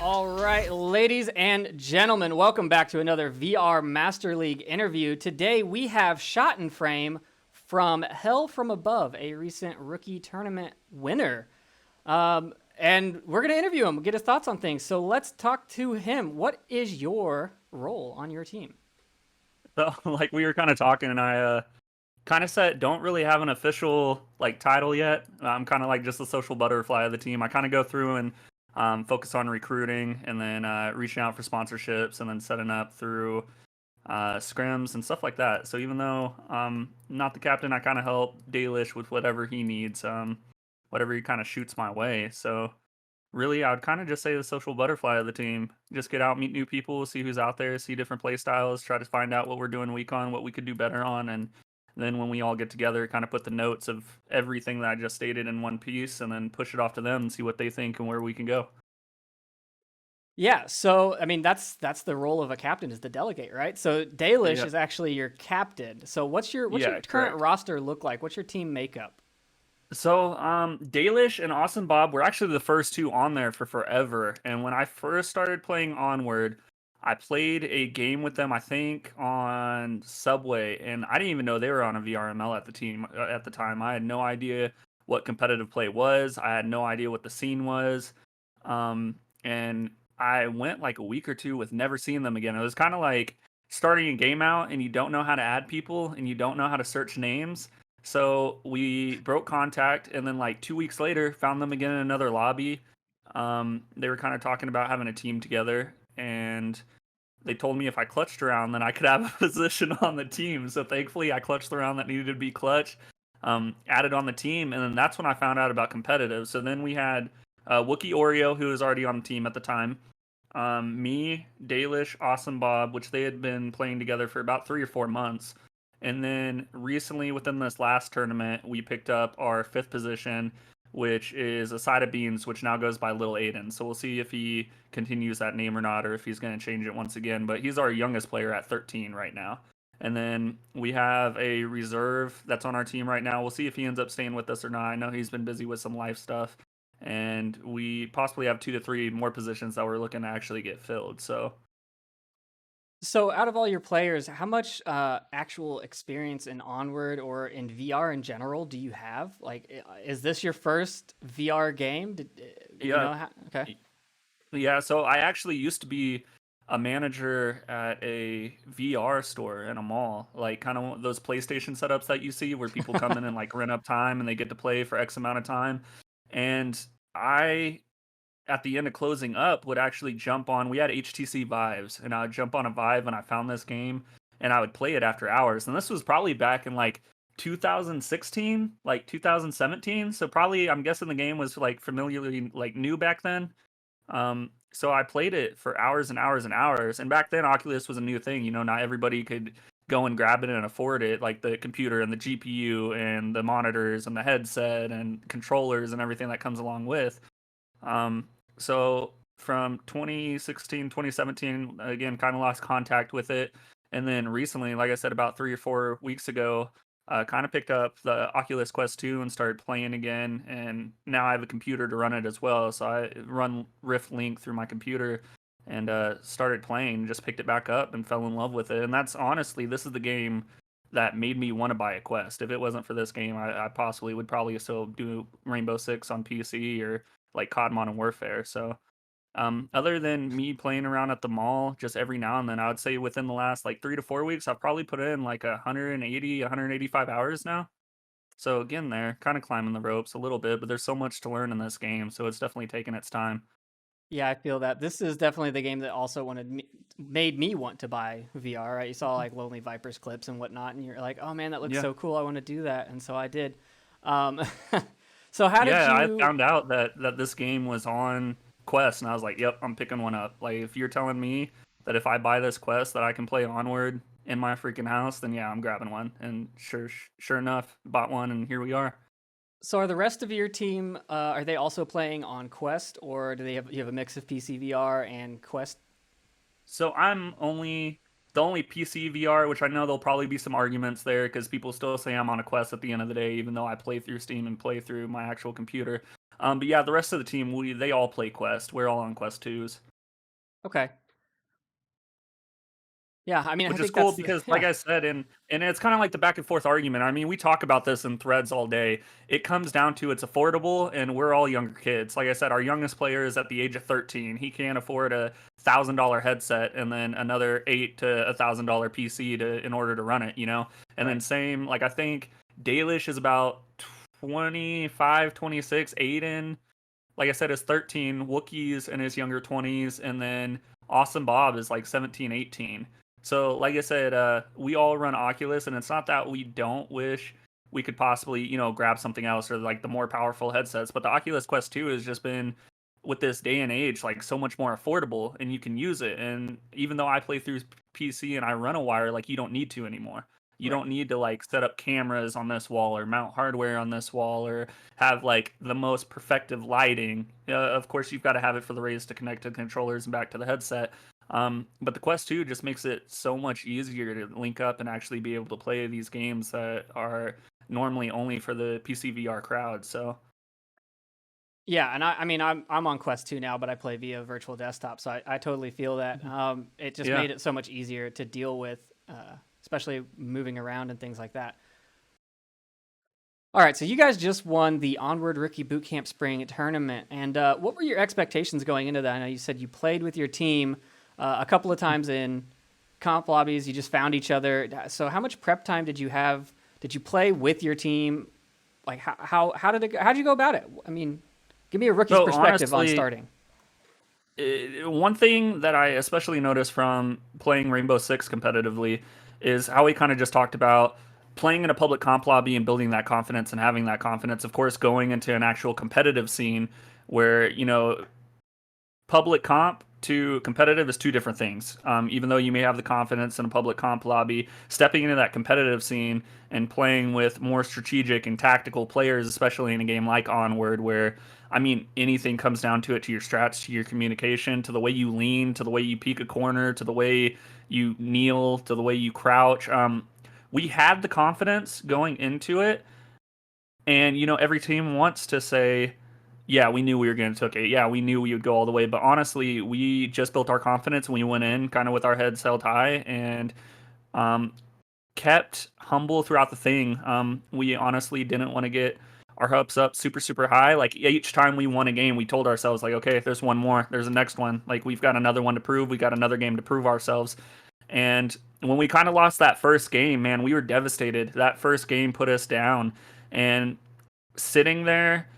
All right, ladies and gentlemen, welcome back to another VR Master League interview. Today we have ShotInFrame from Hell from Above, a recent rookie tournament winner. And we're going to interview him, get his thoughts on things. So let's talk to him. What is your role on your team? So, like we were kind of talking, and I kind of said, don't really have an official like title yet. I'm kind of like just the social butterfly of the team. I kind of go through and focus on recruiting, and then reaching out for sponsorships, and then setting up through scrims and stuff like that. So even though I'm not the captain, I kind of help Dalish with whatever he needs, whatever he kind of shoots my way. So really, I would kind of just say the social butterfly of the team. Just get out, meet new people, see who's out there, see different play styles, try to find out what we're doing week on, what we could do better on, and then when we all get together, kind of put the notes of everything that I just stated in one piece, and then push it off to them and see what they think and where we can go. Yeah, so I mean that's the role of a captain is to delegate, right? So Dalish Yeah, is actually your captain. So what's your yeah, current correct. roster look like? What's your team makeup? So, Dalish and Awesome Bob were actually the first two on there for forever. And when I first started playing Onward, I played a game with them, I think, on Subway, and I didn't even know they were on a VRML at the team at the time. I had no idea what competitive play was. I had no idea what the scene was. And I went like a week or two with never seeing them again. It was kind of like starting a game out and you don't know how to add people and you don't know how to search names. So we broke contact, and then like 2 weeks later, found them again in another lobby. They were kind of talking about having a team together, and they told me if I clutched around, then I could have a position on the team. So thankfully, I clutched the round that needed to be clutch, added on the team, and then that's when I found out about competitive. So then we had Wookie Oreo, who was already on the team at the time, me, Dalish, Awesome Bob, which they had been playing together for about 3 or 4 months. And then recently, within this last tournament, we picked up our fifth position, which is a side of beans, which now goes by Little Aiden. So we'll see if he continues that name or not, or if he's going to change it once again. But he's our youngest player at 13 right now. And then we have a reserve that's on our team right now. We'll see if he ends up staying with us or not. I know he's been busy with some life stuff, and we possibly have 2 to 3 more positions that we're looking to actually get filled. So So out of all your players, how much actual experience in Onward or in VR in general do you have? Like, is this your first VR game? You yeah, know how? Okay. yeah. So I actually used to be a manager at a VR store in a mall, like kind of those PlayStation setups that you see where people come in and like rent up time and they get to play for X amount of time. And I at the end of closing up would actually jump on, we had HTC Vives, and I would jump on a Vive and I found this game, and I would play it after hours. And this was probably back in like 2016, like 2017. So probably I'm guessing the game was like familiarly like new back then. So I played it for hours and hours and hours. And back then Oculus was a new thing. Not everybody could go and grab it and afford it, like the computer and the GPU and the monitors and the headset and controllers and everything that comes along with. So from 2016, 2017, again, kind of lost contact with it. And then recently, like I said, about 3 or 4 weeks ago, kind of picked up the Oculus Quest 2 and started playing again. And now I have a computer to run it as well. So I run Rift Link through my computer and started playing, just picked it back up and fell in love with it. And that's honestly, this is the game that made me want to buy a Quest. If it wasn't for this game, I possibly would probably still do Rainbow Six on PC or like COD Modern Warfare. So, other than me playing around at the mall just every now and then, I would say within the last like 3 to 4 weeks, I've probably put in like 180, 185 hours now. So again, there kind of climbing the ropes a little bit, but there's so much to learn in this game, so it's definitely taking its time. Yeah, I feel that this is definitely the game that also made me want to buy VR. Right? You saw like Lonely Vipers clips and whatnot, and you're like, "Oh man, that looks Yeah, so cool! I want to do that," and so I did. Um, so how did yeah. I you? found out that this game was on Quest, and I was like, "Yep, I'm picking one up." Like, if you're telling me that if I buy this Quest that I can play Onward in my freaking house, then yeah, I'm grabbing one. And sure enough, bought one, and here we are. So are the rest of your team? Are they also playing on Quest, or do they have you have a mix of PC VR and Quest? So I'm only the only PC VR, which I know there'll probably be some arguments there because people still say I'm on a Quest at the end of the day, even though I play through Steam and play through my actual computer. But yeah, the rest of the team, they all play Quest. We're all on Quest 2s. Okay. Yeah, I mean, I Which is think cool that's because, like yeah. I said, and it's kind of like the back and forth argument. I mean, we talk about this in threads all day. It comes down to it's affordable, and we're all younger kids. Like I said, our youngest player is at the age of 13. He can't afford $1,000 headset and then another $8 to $1,000 PC in order to run it. And then Right. same, like I think Dalish is about 25, 26. Aiden, like I said, is 13. Wookiees in his younger 20s, and then Awesome Bob is like 17, 18. So, like I said, we all run Oculus, and it's not that we don't wish we could possibly, grab something else or like the more powerful headsets, but the Oculus Quest 2 has just been, with this day and age, like so much more affordable, and you can use it. And even though I play through PC and I run a wire, like you don't need to anymore. You Right. don't need to like set up cameras on this wall or mount hardware on this wall or have like the most perfective lighting. Of course, you've got to have it for the rays to connect to the controllers and back to the headset. But the Quest 2 just makes it so much easier to link up and actually be able to play these games that are normally only for the PC VR crowd. So Yeah, and I mean, I'm on Quest 2 now, but I play via virtual desktop, so I totally feel that. It just yeah. made it so much easier to deal with, especially moving around and things like that. All right, so you guys just won the Onward Rookie Bootcamp Spring Tournament, and what were your expectations going into that? I know you said you played with your team a couple of times in comp lobbies. You just found each other. So how much prep time did you have? Did you play with your team? Like how did you go about it? I mean, give me a rookie's So perspective on honestly, starting. one thing that I especially noticed from playing Rainbow Six competitively is how we kind of just talked about playing in a public comp lobby and building that confidence and having that confidence. Of course, going into an actual competitive scene where, public comp to competitive is two different things. Even though you may have the confidence in a public comp lobby, stepping into that competitive scene and playing with more strategic and tactical players, especially in a game like Onward, where I mean anything comes down to it, to your strats, to your communication, to the way you lean, to the way you peek a corner, to the way you kneel, to the way you crouch. We had the confidence going into it, and every team wants to say, yeah, we knew we were going to took it. Yeah, we knew we would go all the way. But honestly, we just built our confidence and we went in kind of with our heads held high and um, kept humble throughout the thing. We honestly didn't want to get our hopes up super, super high. Like each time we won a game, we told ourselves, like, okay, if there's one more, there's a next one. Like we've got another one to prove. We got another game to prove ourselves. And when we kind of lost that first game, man, we were devastated. That first game put us down. And sitting there,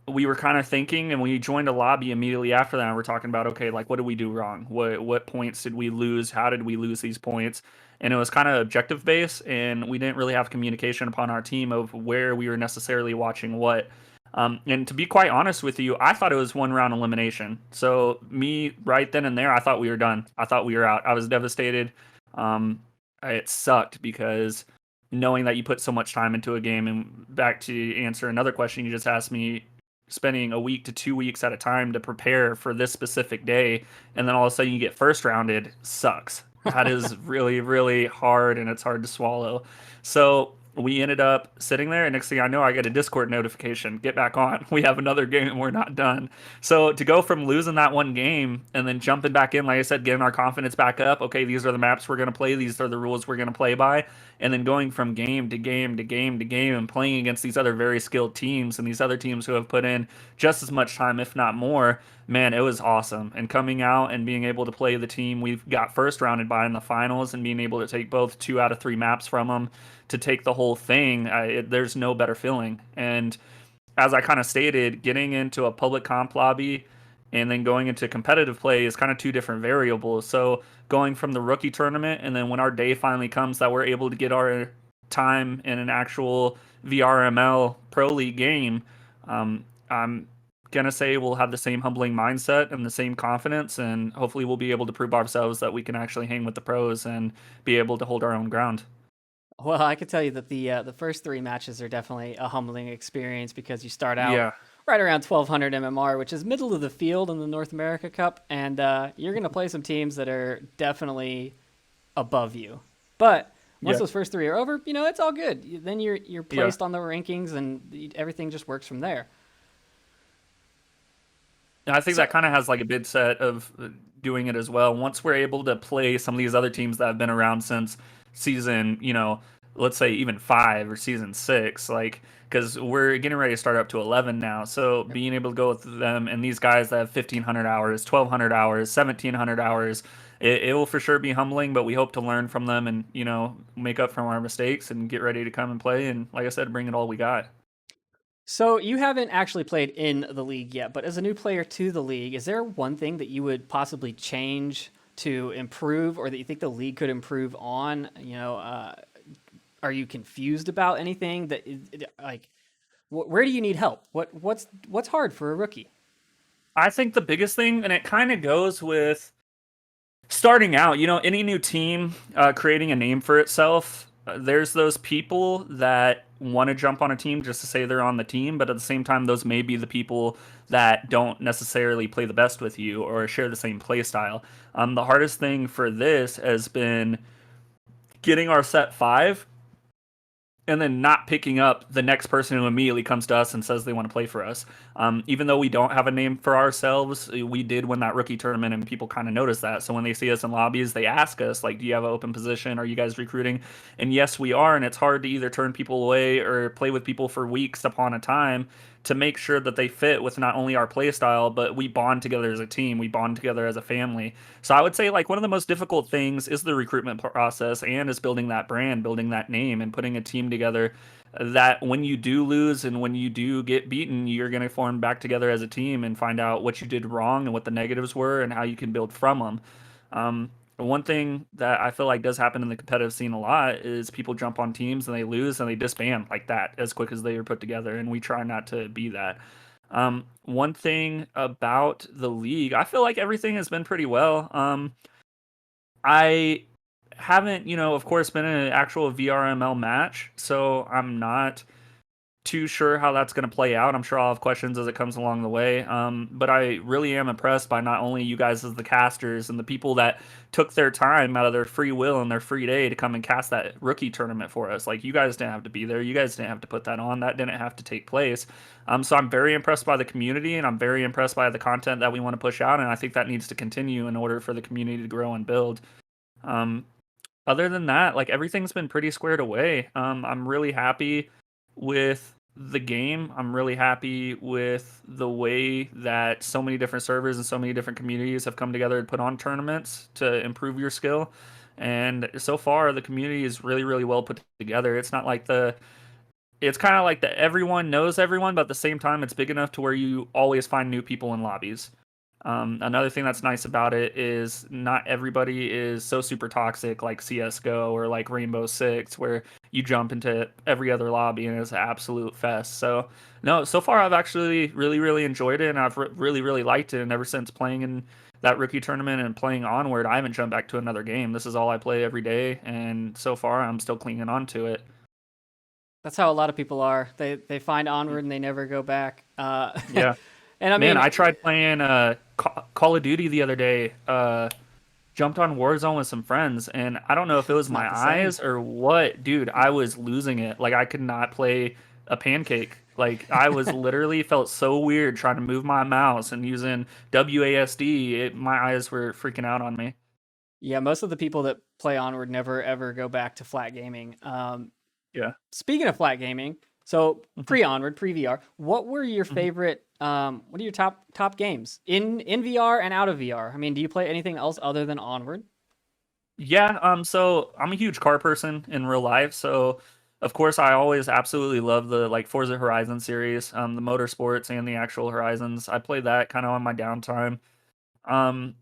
we were kind of thinking, and we joined a lobby immediately after that, and we're talking about, okay, like what did we do wrong? What points did we lose? How did we lose these points? And it was kind of objective based, and we didn't really have communication upon our team of where we were necessarily watching what. And to be quite honest with you, I thought it was one round elimination. So me right then and there, I thought we were done. I thought we were out. I was devastated. Um, it sucked because knowing that you put so much time into a game, and back to answer another question you just asked me, spending a week to 2 weeks at a time to prepare for this specific day, and then all of a sudden you get first rounded, sucks. That is really, really hard, and it's hard to swallow. So we ended up sitting there, and next thing I know, I get a Discord notification. Get back on. We have another game. We're not done. So to go from losing that one game and then jumping back in, like I said, getting our confidence back up. Okay, these are the maps we're going to play. These are the rules we're going to play by. And then going from game to game to game to game and playing against these other very skilled teams and these other teams who have put in just as much time, if not more, man, it was awesome. And coming out and being able to play the team we've got first rounded by in the finals and being able to take both 2 out of 3 maps from them to take the whole thing, there's no better feeling. And as I kind of stated, getting into a public comp lobby and then going into competitive play is kind of two different variables. So going from the rookie tournament and then when our day finally comes that we're able to get our time in an actual VRML Pro League game, I'm gonna say we'll have the same humbling mindset and the same confidence, and hopefully we'll be able to prove ourselves that we can actually hang with the pros and be able to hold our own ground. Well, I can tell you that the first three matches are definitely a humbling experience because you start out Yeah, right around 1200 MMR, which is middle of the field in the North America Cup, and you're going to play some teams that are definitely above you. But once yeah, those first three are over, it's all good. Then you're yeah. placed on the rankings, and everything just works from there. And I think So that kind of has like a bid set of doing it as well. Once we're able to play some of these other teams that have been around since season, let's say even 5 or season 6, like because we're getting ready to start up to 11 now. So being able to go with them and these guys that have 1,500 hours, 1,200 hours, 1,700 hours, it will for sure be humbling. But we hope to learn from them and make up from our mistakes and get ready to come and play. And like I said, bring it all we got. So you haven't actually played in the league yet, but as a new player to the league, is there one thing that you would possibly change to improve, or that you think the league could improve on? Are you confused about anything like? Where do you need help? What's hard for a rookie? I think the biggest thing, and it kind of goes with starting out, any new team creating a name for itself. There's those people that want to jump on a team just to say they're on the team, but at the same time, those may be the people that don't necessarily play the best with you or share the same play style. The hardest thing for this has been getting our set 5 and then not picking up the next person who immediately comes to us and says they want to play for us. Even though we don't have a name for ourselves, we did win that rookie tournament, and people kind of notice that. So when they see us in lobbies, they ask us, like, do you have an open position? Are you guys recruiting? And yes, we are, and it's hard to either turn people away or play with people for weeks upon a time to make sure that they fit with not only our play style, but we bond together as a team. We bond together as a family. So I would say like one of the most difficult things is the recruitment process and is building that brand, building that name, and putting a team together that when you do lose and when you do get beaten, you're going to form back together as a team and find out what you did wrong and what the negatives were and how you can build from them. One thing that I feel like does happen in the competitive scene a lot is people jump on teams and they lose and they disband like that as quick as they are put together, and we try not to be that. One thing about the league, I feel like everything has been pretty well. I haven't, of course, been in an actual VRML match, so I'm not too sure how that's going to play out. I'm sure I'll have questions as it comes along the way. But I really am impressed by not only you guys as the casters and the people that took their time out of their free will and their free day to come and cast that rookie tournament for us. Like, you guys didn't have to be there. You guys didn't have to put that on. That didn't have to take place. So I'm very impressed by the community, and I'm very impressed by the content that we want to push out. And I think that needs to continue in order for the community to grow and build. Um, Other than that, like, everything's been pretty squared away. I'm really happy with the game. I'm really happy with the way that so many different servers and so many different communities have come together to put on tournaments to improve your skill. And so far, the community is really, really well put together. It's kind of like the everyone knows everyone, but at the same time, it's big enough to where you always find new people in lobbies. Another thing that's nice about it is not everybody is so super toxic like CSGO or like Rainbow Six, where you jump into every other lobby and it's an absolute fest. So, no, so far I've actually really, really enjoyed it, and I've really, really liked it. And ever since playing in that rookie tournament and playing Onward, I haven't jumped back to another game. This is all I play every day, and so far I'm still clinging on to it. That's how a lot of people are. They find Onward and they never go back. Yeah. And I Man, mean, I tried playing Call of Duty the other day. Jumped on Warzone with some friends, and I don't know if it was it's not my the same. eyes or what, dude. I was losing it. Like, I could not play a pancake. Like, I was literally felt so weird trying to move my mouse and using WASD. My eyes were freaking out on me. Yeah, most of the people that play Onward never ever go back to flat gaming. Yeah. Speaking of flat gaming, so Mhm. pre Onward, pre VR, what were your Mhm. favorite? What are your top games in VR and out of VR? I mean, do you play anything else other than Onward? Yeah, so I'm a huge car person in real life, so of course I always absolutely love the like Forza Horizon series, the motorsports and the actual Horizons. I play that kind of on my downtime. Um,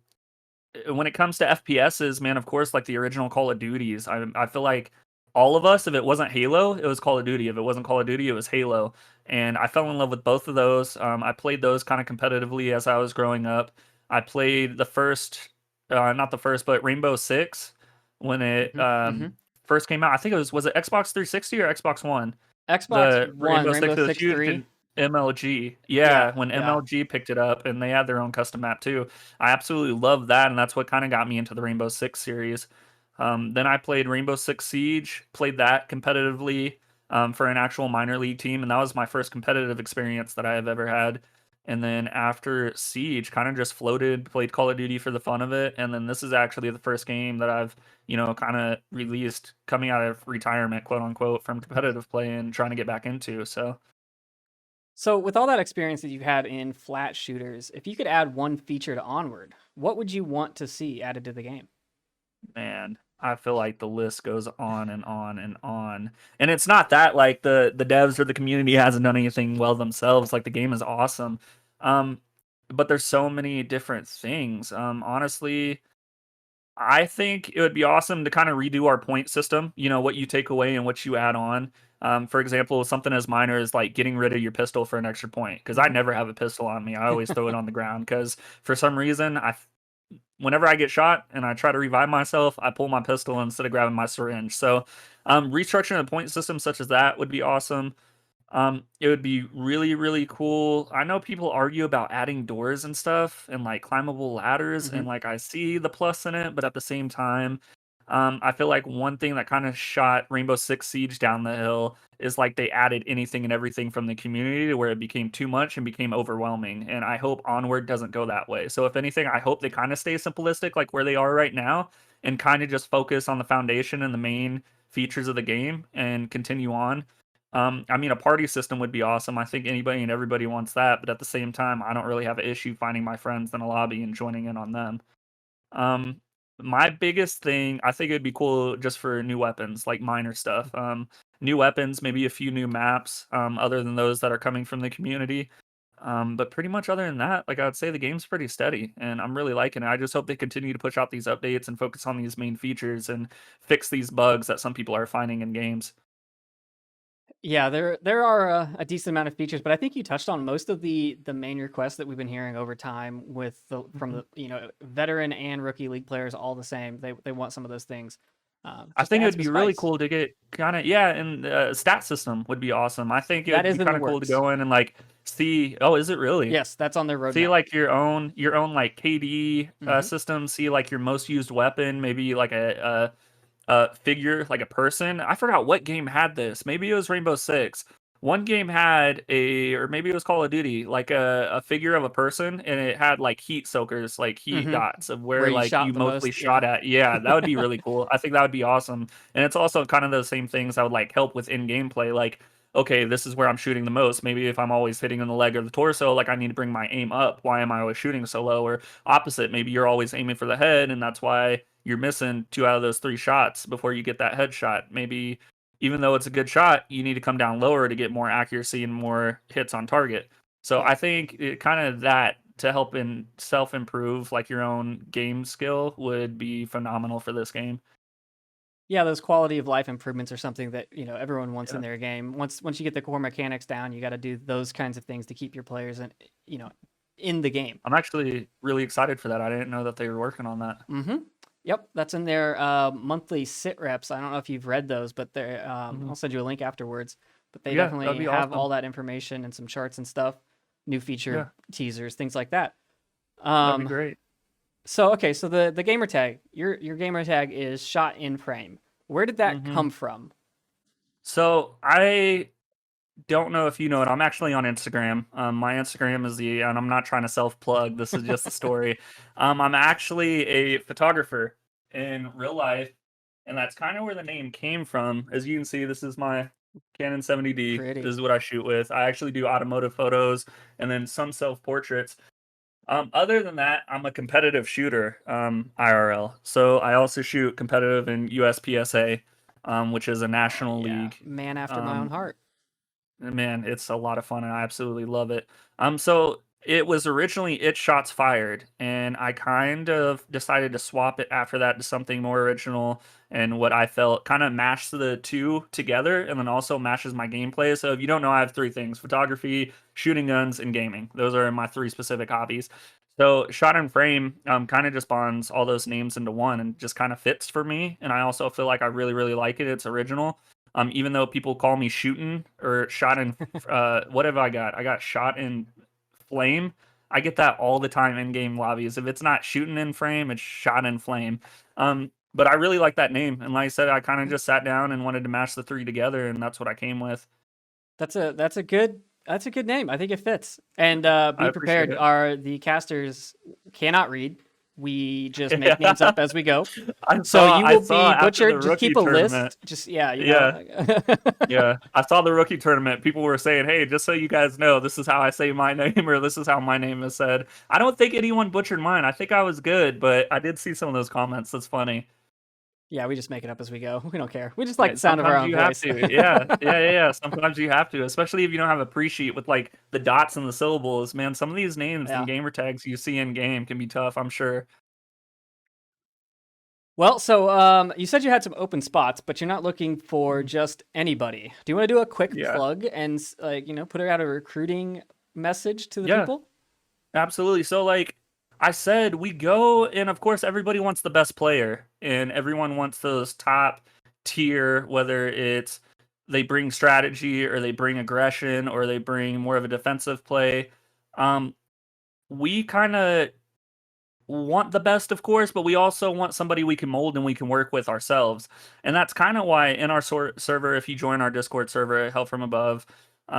when it comes to FPSs, man, of course, like the original Call of Duties, I feel like all of us, if it wasn't Halo, it was Call of Duty. If it wasn't Call of Duty, it was Halo. And I fell in love with both of those. I played those kind of competitively as I was growing up. I played the first, not the first, but Rainbow Six when it Hmm. Hmm. first came out. I think was it Xbox 360 or Xbox One? Xbox The One, Rainbow Rainbow Six was Six huge Three. in MLG. Yeah, Yeah, when yeah. MLG picked it up and they had their own custom map too. I absolutely love that, and that's what kind of got me into the Rainbow Six series. Then I played Rainbow Six Siege, played that competitively for an actual minor league team, and that was my first competitive experience that I have ever had. And then after Siege, kind of just floated, played Call of Duty for the fun of it. And then this is actually the first game that I've, kind of released coming out of retirement, quote unquote, from competitive play and trying to get back into. So, with all that experience that you've had in flat shooters, if you could add one feature to Onward, what would you want to see added to the game? Man, I feel like the list goes on and on and on. And it's not that like the devs or the community hasn't done anything well themselves. Like the game is awesome. Um, but there's so many different things. Honestly, I think it would be awesome to kind of redo our point system, what you take away and what you add on. For example, something as minor as like getting rid of your pistol for an extra point, because I Mhm. never have a pistol on me. I always throw it on the ground because for some reason, whenever I get shot and I try to revive myself, I pull my pistol instead of grabbing my syringe. So, restructuring a point system such as that would be awesome. It would be really, really cool. I know people argue about adding doors and stuff and like climbable ladders, and Mhm. like I see the plus in it, but at the same time, I feel like one thing that kind of shot Rainbow Six Siege down the hill is like they added anything and everything from the community to where it became too much and became overwhelming. And I hope Onward doesn't go that way. So if anything, I hope they kind of stay simplistic like where they are right now and kind of just focus on the foundation and the main features of the game and continue on. I mean, a party system would be awesome. I think anybody and everybody wants that, but at the same time, I don't really have an issue finding my friends in a lobby and joining in on them. Um, my biggest thing, I think it'd be cool just for new weapons, like minor stuff. New weapons, maybe a few new maps, other than those that are coming from the community. But pretty much other than that, like I would say the game's pretty steady and I'm really liking it. I just hope they continue to push out these updates and focus on these main features and fix these bugs that some people are finding in games. Yeah, there are a decent amount of features, but I think you touched on most of the main requests that we've been hearing over time with the from Mhm. the veteran and rookie league players all the same. They want some of those things, I just to think it add would some be really spice. cool to get kinda yeah, and stat system would be awesome. I think it That would is be in the kinda cool to works. go in and, like, see oh, is it really? Yes, that's on their See, roadmap. like, your own, like, KD, Hmm. system, see, like, your most used weapon, maybe, like, a figure, like a person. I forgot what game had this. Maybe it was Rainbow Six. One game had or maybe it was Call of Duty, like a figure of a person, and it had like heat soakers, like heat Hmm. dots of Where where you like you shot the mostly most. Yeah. shot at. Yeah, that would be really cool. I think that would be awesome. And it's also kind of those same things that would like help with in-game play. Like, okay, this is where I'm shooting the most. Maybe if I'm always hitting in the leg or the torso, like I need to bring my aim up. Why am I always shooting so low? Or opposite, maybe you're always aiming for the head, and that's why you're missing two out of those three shots before you get that headshot. Maybe even though it's a good shot, you need to come down lower to get more accuracy and more hits on target. So Yeah. I think it kind of that to help in self improve like your own game skill would be phenomenal for this game. Yeah, those quality of life improvements are something that, everyone wants in Yeah. their game. Once you get the core mechanics down, you got to do those kinds of things to keep your players in the game. I'm actually really excited for that. I didn't know that they were working on that. Hmm. Yep, that's in their monthly sit reps. I don't know if you've read those, but Mhm. I'll send you a link afterwards. But they Yeah, that'd definitely be have all awesome. that information and some charts and stuff, new feature Yeah, teasers, things like that. that'd be Um, great. so okay, so the gamer tag, your gamer tag is shot in frame. Where did that hmm come from? So I don't know if you know it. I'm actually on Instagram. My Instagram is and I'm not trying to self plug. This is just a story. I'm actually a photographer in real life, and that's kind of where the name came from. As you can see, this is my Canon 70D. This Pretty. is what I shoot with. I actually do automotive photos and then some self portraits. Other than that, I'm a competitive shooter, IRL. So I also shoot competitive in USPSA, which is a Oh national yeah, league. man after my own Um, heart. Man, it's a lot of fun and I absolutely love it. So it was originally It Shots Fired, and I kind of decided to swap it after that to something more original and what I felt kind of mashed the two together and then also mashes my gameplay. So if you don't know, I have three things: photography, shooting guns, and gaming. Those are my three specific hobbies. So Shot and Frame kind of just bonds all those names into one and just kind of fits for me. And I also feel like I really, really like it. It's original. Even though people call me shooting or shot in, what have I got? I got shot in flame. I get that all the time in game lobbies. If it's not shooting in frame, it's shot in flame. But I really like that name, and like I said, I kind of just sat down and wanted to mash the three together, and that's what I came with. That's a good That's a good name. I think it fits. And I be appreciate prepared. it. The casters cannot read. We just make Yeah. names up as we go. I So saw you I will saw be after the butchered. Just rookie keep a tournament. list. Just yeah, Yeah. Yeah, I saw the rookie tournament. People were saying, "Hey, just so you guys know, this is how I say my name, or this is how my name is said." I don't think anyone butchered mine. I think I was good, but I did see some of those comments. That's funny. Yeah, we just make it up as we go. We don't care. We just like Yeah, the sound of our sometimes own you have voice. to. Yeah. Sometimes you have to, especially if you don't have a pre-sheet with like the dots and the syllables. Man, some of these names and Yeah. gamer tags you see in game can be tough. I'm sure. Well, so you said you had some open spots, but you're not looking for Mhm. just anybody. Do you want to do a quick Yeah, plug and put out a recruiting message to the yeah. people? Absolutely. So, like I said, we go, and of course, everybody wants the best player, and everyone wants those top tier, whether it's they bring strategy or they bring aggression or they bring more of a defensive play. Um, we kind of want the best, of course, but we also want somebody we can mold and we can work with ourselves. And that's kind of why in our server, if you join our Discord server at Hell From Above,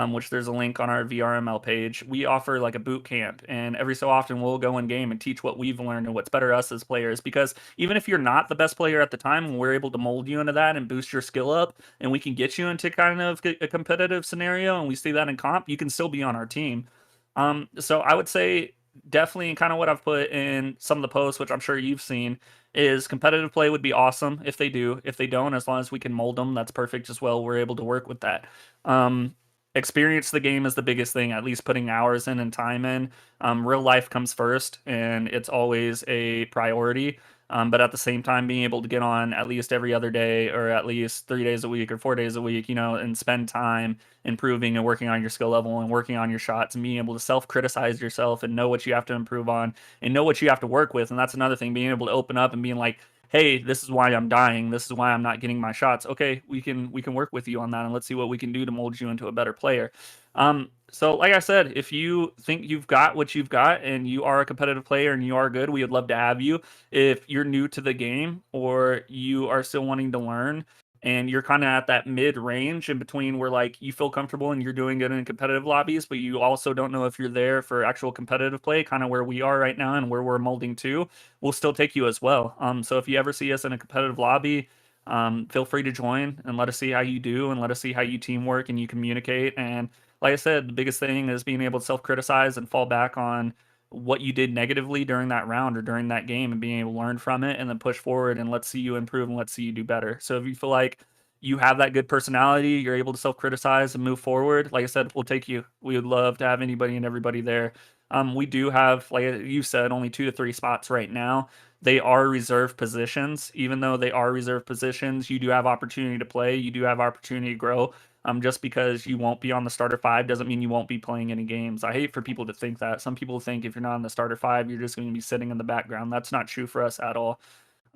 which there's a link on our VRML page, we offer like a boot camp. And every so often we'll go in game and teach what we've learned and what's better us as players. Because even if you're not the best player at the time, we're able to mold you into that and boost your skill up. And we can get you into kind of a competitive scenario. And we see that in comp, you can still be on our team. So I would say definitely kind of what I've put in some of the posts, which I'm sure you've seen, is competitive play would be awesome if they do. If they don't, as long as we can mold them, that's perfect as well. We're able to work with that. Um, Experience the game is the biggest thing, at least putting hours in and time in. Real life comes first, and it's always a priority. But at the same time, being able to get on at least every other day or at least 3 days a week or 4 days a week, and spend time improving and working on your skill level and working on your shots and being able to self-criticize yourself and know what you have to improve on and know what you have to work with. And that's another thing, being able to open up and being like, hey, this is why I'm dying, this is why I'm not getting my shots. Okay, we can work with you on that, and let's see what we can do to mold you into a better player. So like I said, if you think you've got what you've got and you are a competitive player and you are good, we would love to have you. If you're new to the game or you are still wanting to learn and you're kind of at that mid range in between where like you feel comfortable and you're doing good in competitive lobbies, but you also don't know if you're there for actual competitive play, kind of where we are right now and where we're molding to, we'll still take you as well. So if you ever see us in a competitive lobby, feel free to join and let us see how you do and let us see how you teamwork and you communicate. And like I said, the biggest thing is being able to self criticize and fall back on what you did negatively during that round or during that game and being able to learn from it and then push forward and let's see you improve and let's see you do better. So if you feel like you have that good personality, you're able to self-criticize and move forward, like I said, we'll take you. We would love to have anybody and everybody there. We do have, like you said, only 2 to 3 spots right now. They are reserved positions. Even though they are reserved positions, you do have opportunity to play. You do have opportunity to grow. Just because you won't be on the starter five doesn't mean you won't be playing any games. I hate for people to think that. Some people think if you're not on the starter five, you're just going to be sitting in the background. That's not true for us at all.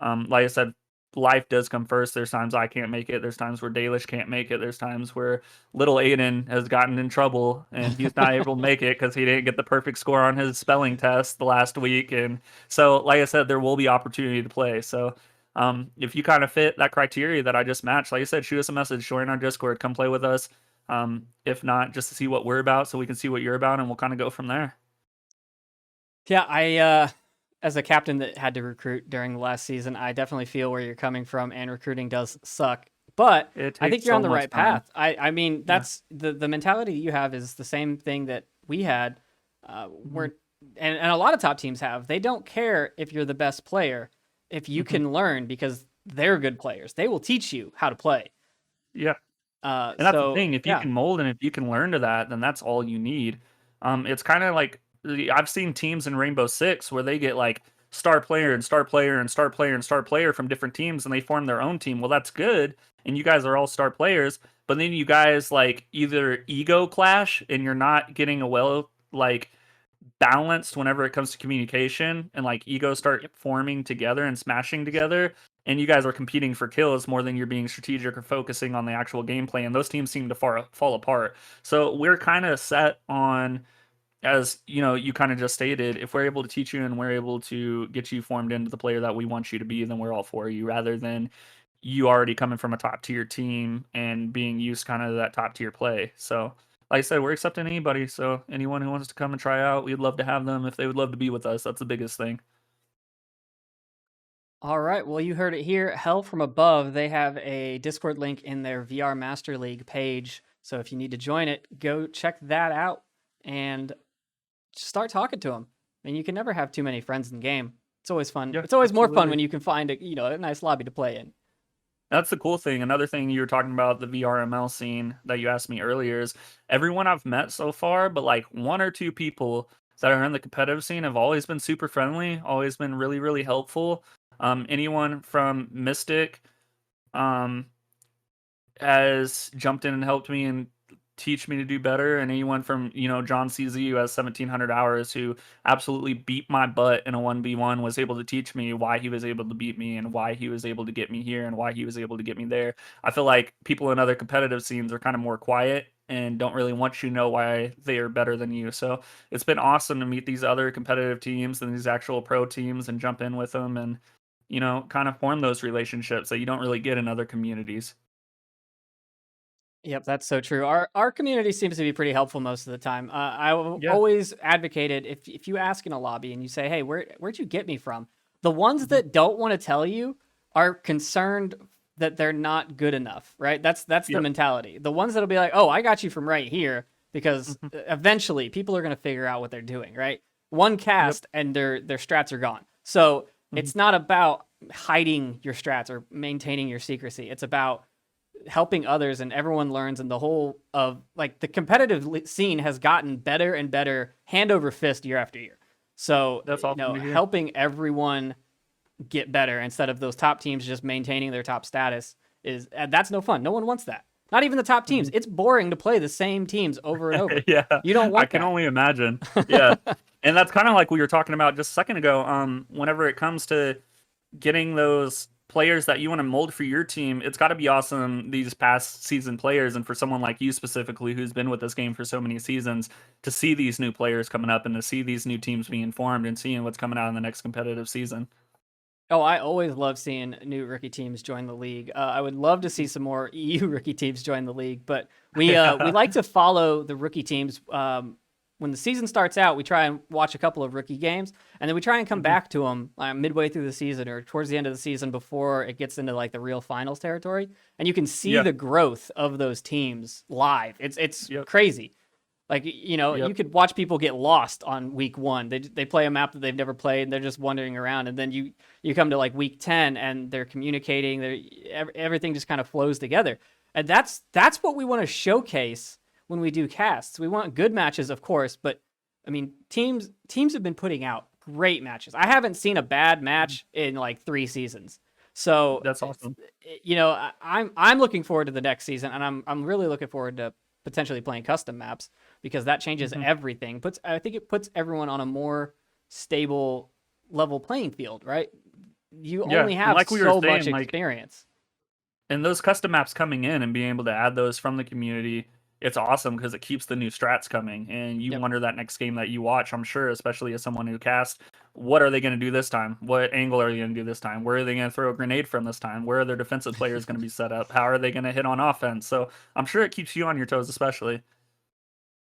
Like I said, life does come first. There's times I can't make it. There's times where Dalish can't make it. There's times where little Aiden has gotten in trouble and he's not able to make it because he didn't get the perfect score on his spelling test the last week. And so, like I said, there will be opportunity to play. So, if you kind of fit that criteria that I just matched, like I said, shoot us a message, join our Discord, come play with us. If not, just to see what we're about so we can see what you're about and we'll kind of go from there. Yeah, as a captain that had to recruit during the last season, I definitely feel where you're coming from, and recruiting does suck. But It I think takes you're so on the much right time. path. I mean, Yeah. that's the mentality that you have is the same thing that we had. Mhm. Where and a lot of top teams have. They don't care if you're the best player, if you Mhm. can learn because they're good players. They will teach you how to play. Yeah. And that's the So thing, if you yeah, can mold and if you can learn to that, then that's all you need. It's kinda like I've seen teams in Rainbow Six where they get, like, star player and star player and star player and star player from different teams, and they form their own team. Well, that's good, and you guys are all star players, but then you guys, like, either ego clash and you're not getting a well, like, balanced whenever it comes to communication and like egos start forming together and smashing together and you guys are competing for kills more than you're being strategic or focusing on the actual gameplay and those teams seem to fall apart. So we're kind of set on, as you kind of just stated, if we're able to teach you and we're able to get you formed into the player that we want you to be, then we're all for you, rather than you already coming from a top tier team and being used kind of that top tier play. So like I said, we're accepting anybody. So anyone who wants to come and try out, we'd love to have them. If they would love to be with us, that's the biggest thing. All right. Well, you heard it here. Hell from Above. They have a Discord link in their VR Master League page. So if you need to join it, go check that out and start talking to them. And you can never have too many friends in the game. It's always fun. Yeah, It's always more fun absolutely. when you can find a nice lobby to play in. That's the cool thing. Another thing you were talking about the VRML scene that you asked me earlier is everyone I've met so far, but like one or two people that are in the competitive scene have always been super friendly, always been really, really helpful. Anyone from Mystic, um, has jumped in and helped me and teach me to do better. And anyone from, John CZ, who has 1,700 hours, who absolutely beat my butt in a 1v1, was able to teach me why he was able to beat me and why he was able to get me here and why he was able to get me there. I feel like people in other competitive scenes are kind of more quiet and don't really want you to know why they are better than you. So it's been awesome to meet these other competitive teams and these actual pro teams and jump in with them and, kind of form those relationships that you don't really get in other communities. Yep, that's so true. Our community seems to be pretty helpful most of the time. Yeah. Always advocated if you ask in a lobby and you say, "Hey, where'd you get me from?" The ones Mhm. that don't want to tell you are concerned that they're not good enough, right? That's the Yep. mentality. The ones that'll be like, "Oh, I got you from right here," because Mhm. eventually people are going to figure out what they're doing, right? One Yep. cast and their strats are gone. So Mhm. it's not about hiding your strats or maintaining your secrecy. It's about helping others, and everyone learns, and the whole of like the competitive scene has gotten better and better hand over fist year after year. So That's awesome to hear. helping everyone get better instead of those top teams just maintaining their top status is that's no fun. No one wants that. Not even the top teams. Mhm. It's boring to play the same teams over and over. Yeah, You don't I want can that. only imagine. Yeah, and that's kinda like we were talking about just a second ago, whenever it comes to getting those players that you wanna mold for your team, it's gotta be awesome, these past season players, and for someone like you specifically who's been with this game for so many seasons, to see these new players coming up and to see these new teams being formed and seeing what's coming out in the next competitive season. Oh, I always love seeing new rookie teams join the league. I would love to see Mhm. some more EU rookie teams join the league, but we like to follow the rookie teams. When the season starts out, we try and watch a couple of rookie games, and then we try and come Mhm. back to them midway through the season or towards the end of the season before it gets into like the real finals territory. And you can see Yeah. the growth of those teams live. It's Yep. crazy. Like, you Yep. could watch people get lost on week 1. They play a map that they've never played, and they're just wandering around. And then you come to like week 10, and they're communicating. Everything just kind of flows together. And that's what we want to showcase when we do casts. We want good matches, of course, but I mean, teams have been putting out great matches. I haven't seen a bad Mhm. match in like 3 seasons. So That's awesome. I'm looking forward to the next season, and I'm really looking forward to potentially playing custom maps because that changes Mhm. everything. I think it puts everyone on a more stable level playing field, right? You Yeah, only and have like we were so much saying, like experience. and those custom maps coming in and being able to add those from the community, it's awesome because it keeps the new strats coming. And you Yep. wonder that next game that you watch, I'm sure, especially as someone who casts, what are they going to do this time? What angle are they going to do this time? Where are they going to throw a grenade from this time? Where are their defensive players going to be set up? How are they going to hit on offense? So I'm sure it keeps you on your toes, especially.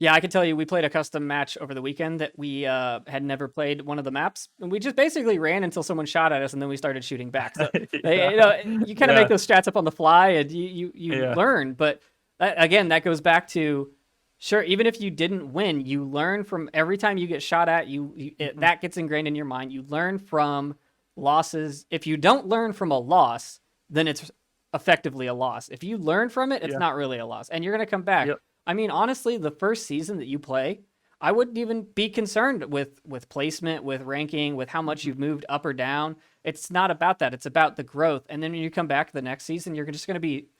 Yeah, I can tell you, we played a custom match over the weekend that we had never played one of the maps, and we just basically ran until someone shot at us, and then we started shooting back. So Yeah. you kind of make Yeah. those strats up on the fly, and you Yeah. learn. But again, that goes back to sure, even if you didn't win, you learn from every time you get shot at. Mhm. That gets ingrained in your mind. You learn from losses. If you don't learn from a loss, then it's effectively a loss. If you learn from it, it's Yeah. not really a loss, and you're gonna come back. Yep. I mean, honestly, the first season that you play, I wouldn't even be concerned with placement, with ranking, with how much Mhm. you've moved up or down. It's not about that. It's about the growth. And then when you come back the next season, you're just going to be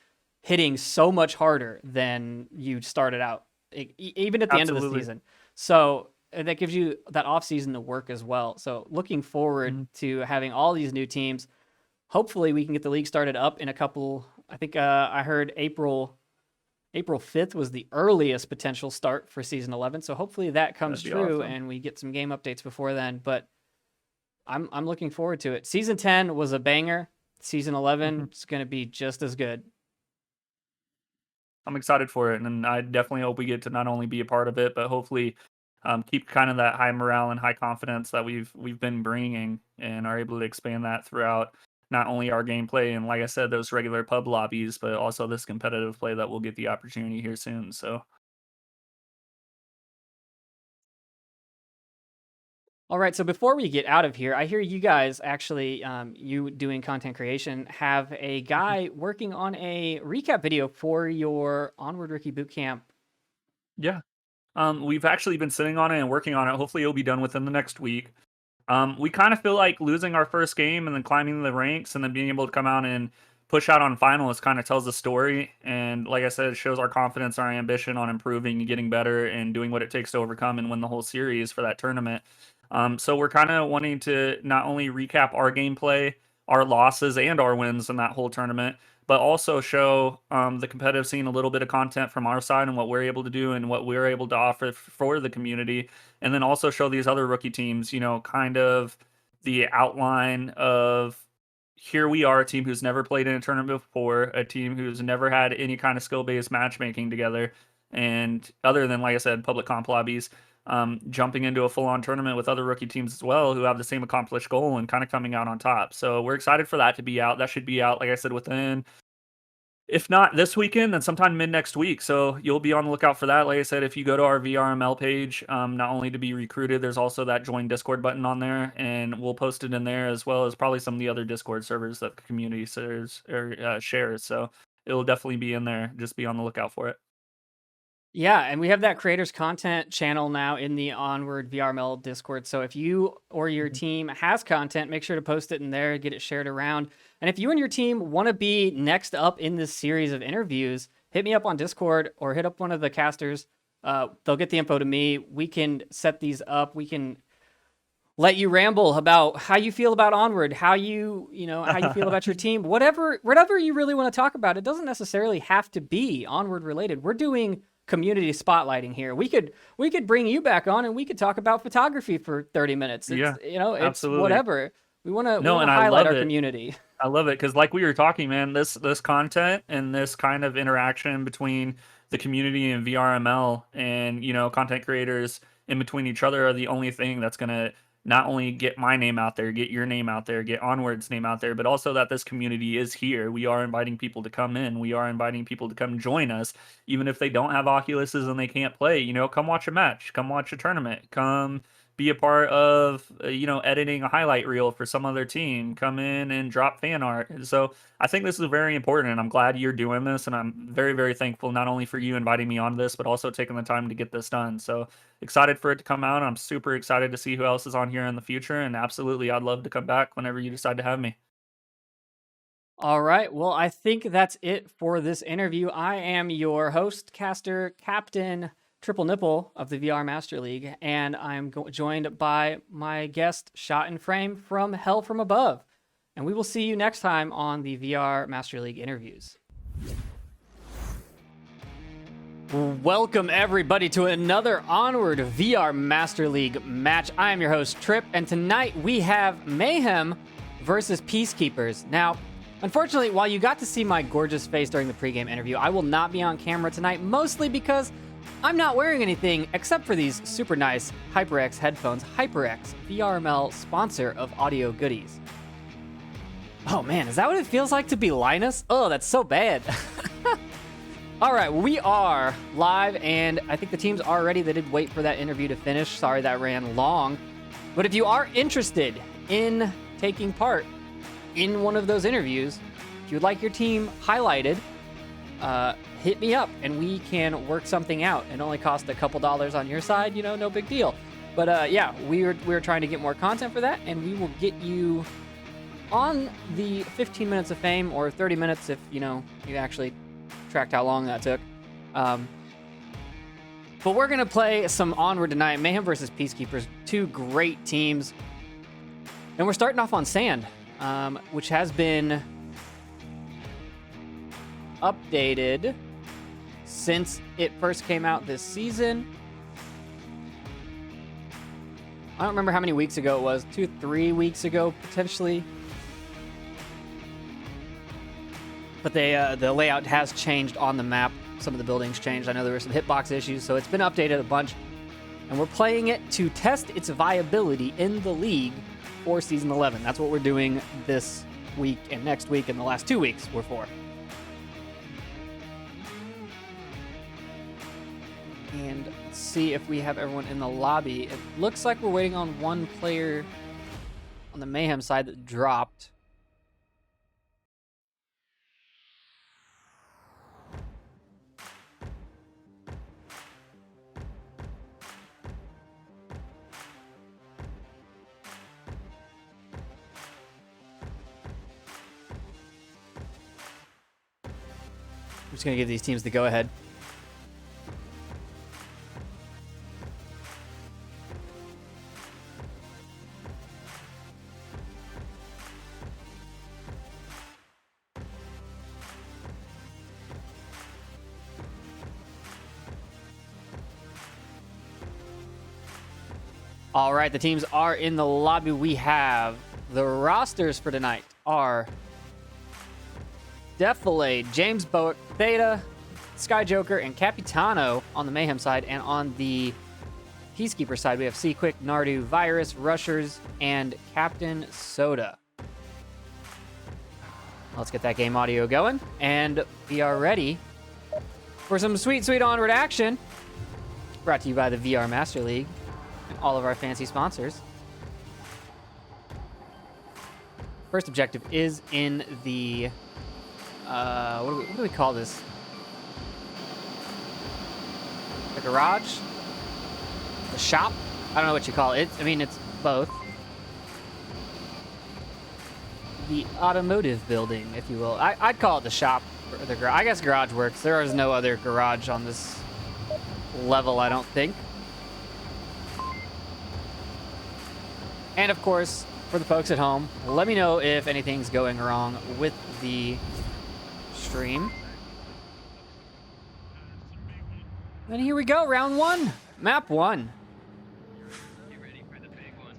hitting so much harder than you started out, even at the end of the Absolutely. season. So that gives you that off season to work as well. So looking forward Mhm. to having all these new teams. Hopefully, we can get the league started up in a couple. I think I heard April 5th was the earliest potential start for season 11. So hopefully that comes That'd be true awesome. and we get some game updates before then, but I'm looking forward to it. Season 10 was a banger. Season 11 Mhm. is going to be just as good. I'm excited for it, and I definitely hope we get to not only be a part of it, but hopefully keep kind of that high morale and high confidence that we've been bringing, and are able to expand that throughout not only our gameplay and, like I said, those regular pub lobbies, but also this competitive play that we'll get the opportunity here soon. So All right, so before we get out of here, I hear you guys actually, you doing content creation, have a guy working on a recap video for your Onward Rookie Bootcamp. yeah, we've actually been sitting on it and working on it. Hopefully, it'll be done within the next week. We kind of feel like losing our first game and then climbing the ranks and then being able to come out and push out on finals kind of tells the story. And like I said, it shows our confidence, our ambition on improving and getting better and doing what it takes to overcome and win the whole series for that tournament. So we're kind of wanting to not only recap our gameplay, our losses, and our wins in that whole tournament, but also show the competitive scene a little bit of content from our side and what we're able to do and what we're able to offer for the community. And then also show these other rookie teams, kind of the outline of, here we are, a team who's never played in a tournament before, a team who's never had any kind of skill-based matchmaking together. And other than, like I said, public comp lobbies, jumping into a full-on tournament with other rookie teams as well who have the same accomplished goal and kind of coming out on top. So we're excited for that to be out. That should be out, like I said, within, if not this weekend, then sometime mid next week. So you'll be on the lookout for that. Like I said, if you go to our VRML page, not only to be recruited, there's also that join Discord button on there, and we'll post it in there, as well as probably some of the other Discord servers that the community shares. So it'll definitely be in there. Just be on the lookout for it. Yeah, and we have that creators content channel now in the Onward VRML Discord. So if you or your team has content, make sure to post it in there, get it shared around. And if you and your team want to be next up in this series of interviews, hit me up on Discord or hit up one of the casters. They'll get the info to me. We can set these up. We can let you ramble about how you feel about Onward, how you feel about your team, whatever you really want to talk about. It doesn't necessarily have to be Onward related. We're doing community spotlighting here. We could bring you back on and we could talk about photography for 30 minutes. It's, it's absolutely. whatever. We want to and highlight our community. I love it because, like we were talking, man, this content and this kind of interaction between the community and VRML and content creators in between each other are the only thing that's gonna not only get my name out there, get your name out there, get Onward's name out there, but also that this community is here. We are inviting people to come in. We are inviting people to come join us, even if they don't have Oculuses and they can't play. Come watch a match, come watch a tournament, come be a part of, editing a highlight reel for some other team, come in and drop fan art. So I think this is very important, and I'm glad you're doing this, and I'm very, very thankful not only for you inviting me on this, but also taking the time to get this done. So excited for it to come out. I'm super excited to see who else is on here in the future, and absolutely, I'd love to come back whenever you decide to have me. All right. Well, I think that's it for this interview. I am your host, caster, captain, Triple Nipple of the VR Master League, and I'm joined by my guest, ShotInFrame from Hell from Above. And we will see you next time on the VR Master League interviews. Welcome, everybody, to another Onward VR Master League match. I am your host, Trip, and tonight we have Mayhem versus Peacekeepers. Now, unfortunately, while you got to see my gorgeous face during the pregame interview, I will not be on camera tonight, mostly because I'm not wearing anything except for these super nice HyperX headphones. HyperX, VRML sponsor of audio goodies. Oh man, is that what it feels like to be Linus? Oh, that's so bad. All right, we are live, and I think the teams are ready. They did wait for that interview to finish. Sorry that ran long. But if you are interested in taking part in one of those interviews, if you would like your team highlighted, hit me up and we can work something out. It only costs a couple dollars on your side, no big deal. But yeah, we're trying to get more content for that, and we will get you on the 15 minutes of fame, or 30 minutes if you actually tracked how long that took. But we're gonna play some Onward tonight. Mayhem versus Peacekeepers, two great teams, and we're starting off on sand, which has been updated since it first came out this season. I don't remember how many weeks ago it was, 2-3 weeks ago potentially. But the layout has changed on the map. some of the buildings changed. I know there were some hitbox issues, so it's been updated a bunch. And we're playing it to test its viability in the league for Season 11. That's what we're doing this week and next week and the last 2 weeks we're for. And let's see if we have everyone in the lobby. It looks like we're waiting on one player on the Mayhem side that dropped. I'm just going to give these teams the go-ahead. All right, the teams are in the lobby. We have the rosters for tonight are Defilade, James Bowick, Theta, Sky Joker, and Capitano on the Mayhem side. And on the Peacekeeper side, we have C-Quick, Nardu, Virus, Rushers, and Captain Soda. Let's get that game audio going. And we are ready for some sweet, sweet Onward action. Brought to you by the VR Master League and all of our fancy sponsors. First objective is in the... what do we call this? The garage? The shop? I don't know what you call it. I mean, it's both. The automotive building, if you will. I'd call it the shop or the garage. I guess garage works. There is no other garage on this level, I don't think. And of course, for the folks at home, let me know if anything's going wrong with the stream. And here we go, round one, map one. Get ready for the big one.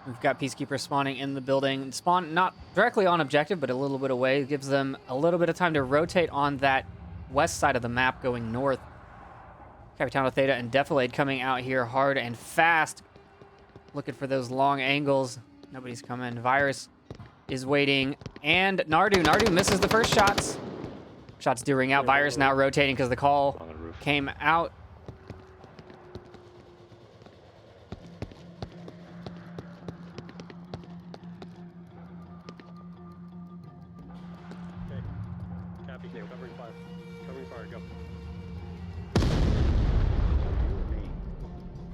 We've got Peacekeepers spawning in the building. Spawn not directly on objective, but a little bit away. It gives them a little bit of time to rotate on that west side of the map going north. Capitano, Theta, and Defilade coming out here hard and fast. Looking for those long angles. Nobody's coming. Virus is waiting. And Nardu. Nardu misses the first shots. Shots do ring out. Virus now rotating because the call came out. Okay. Copy. Covering fire. Covering fire. Go.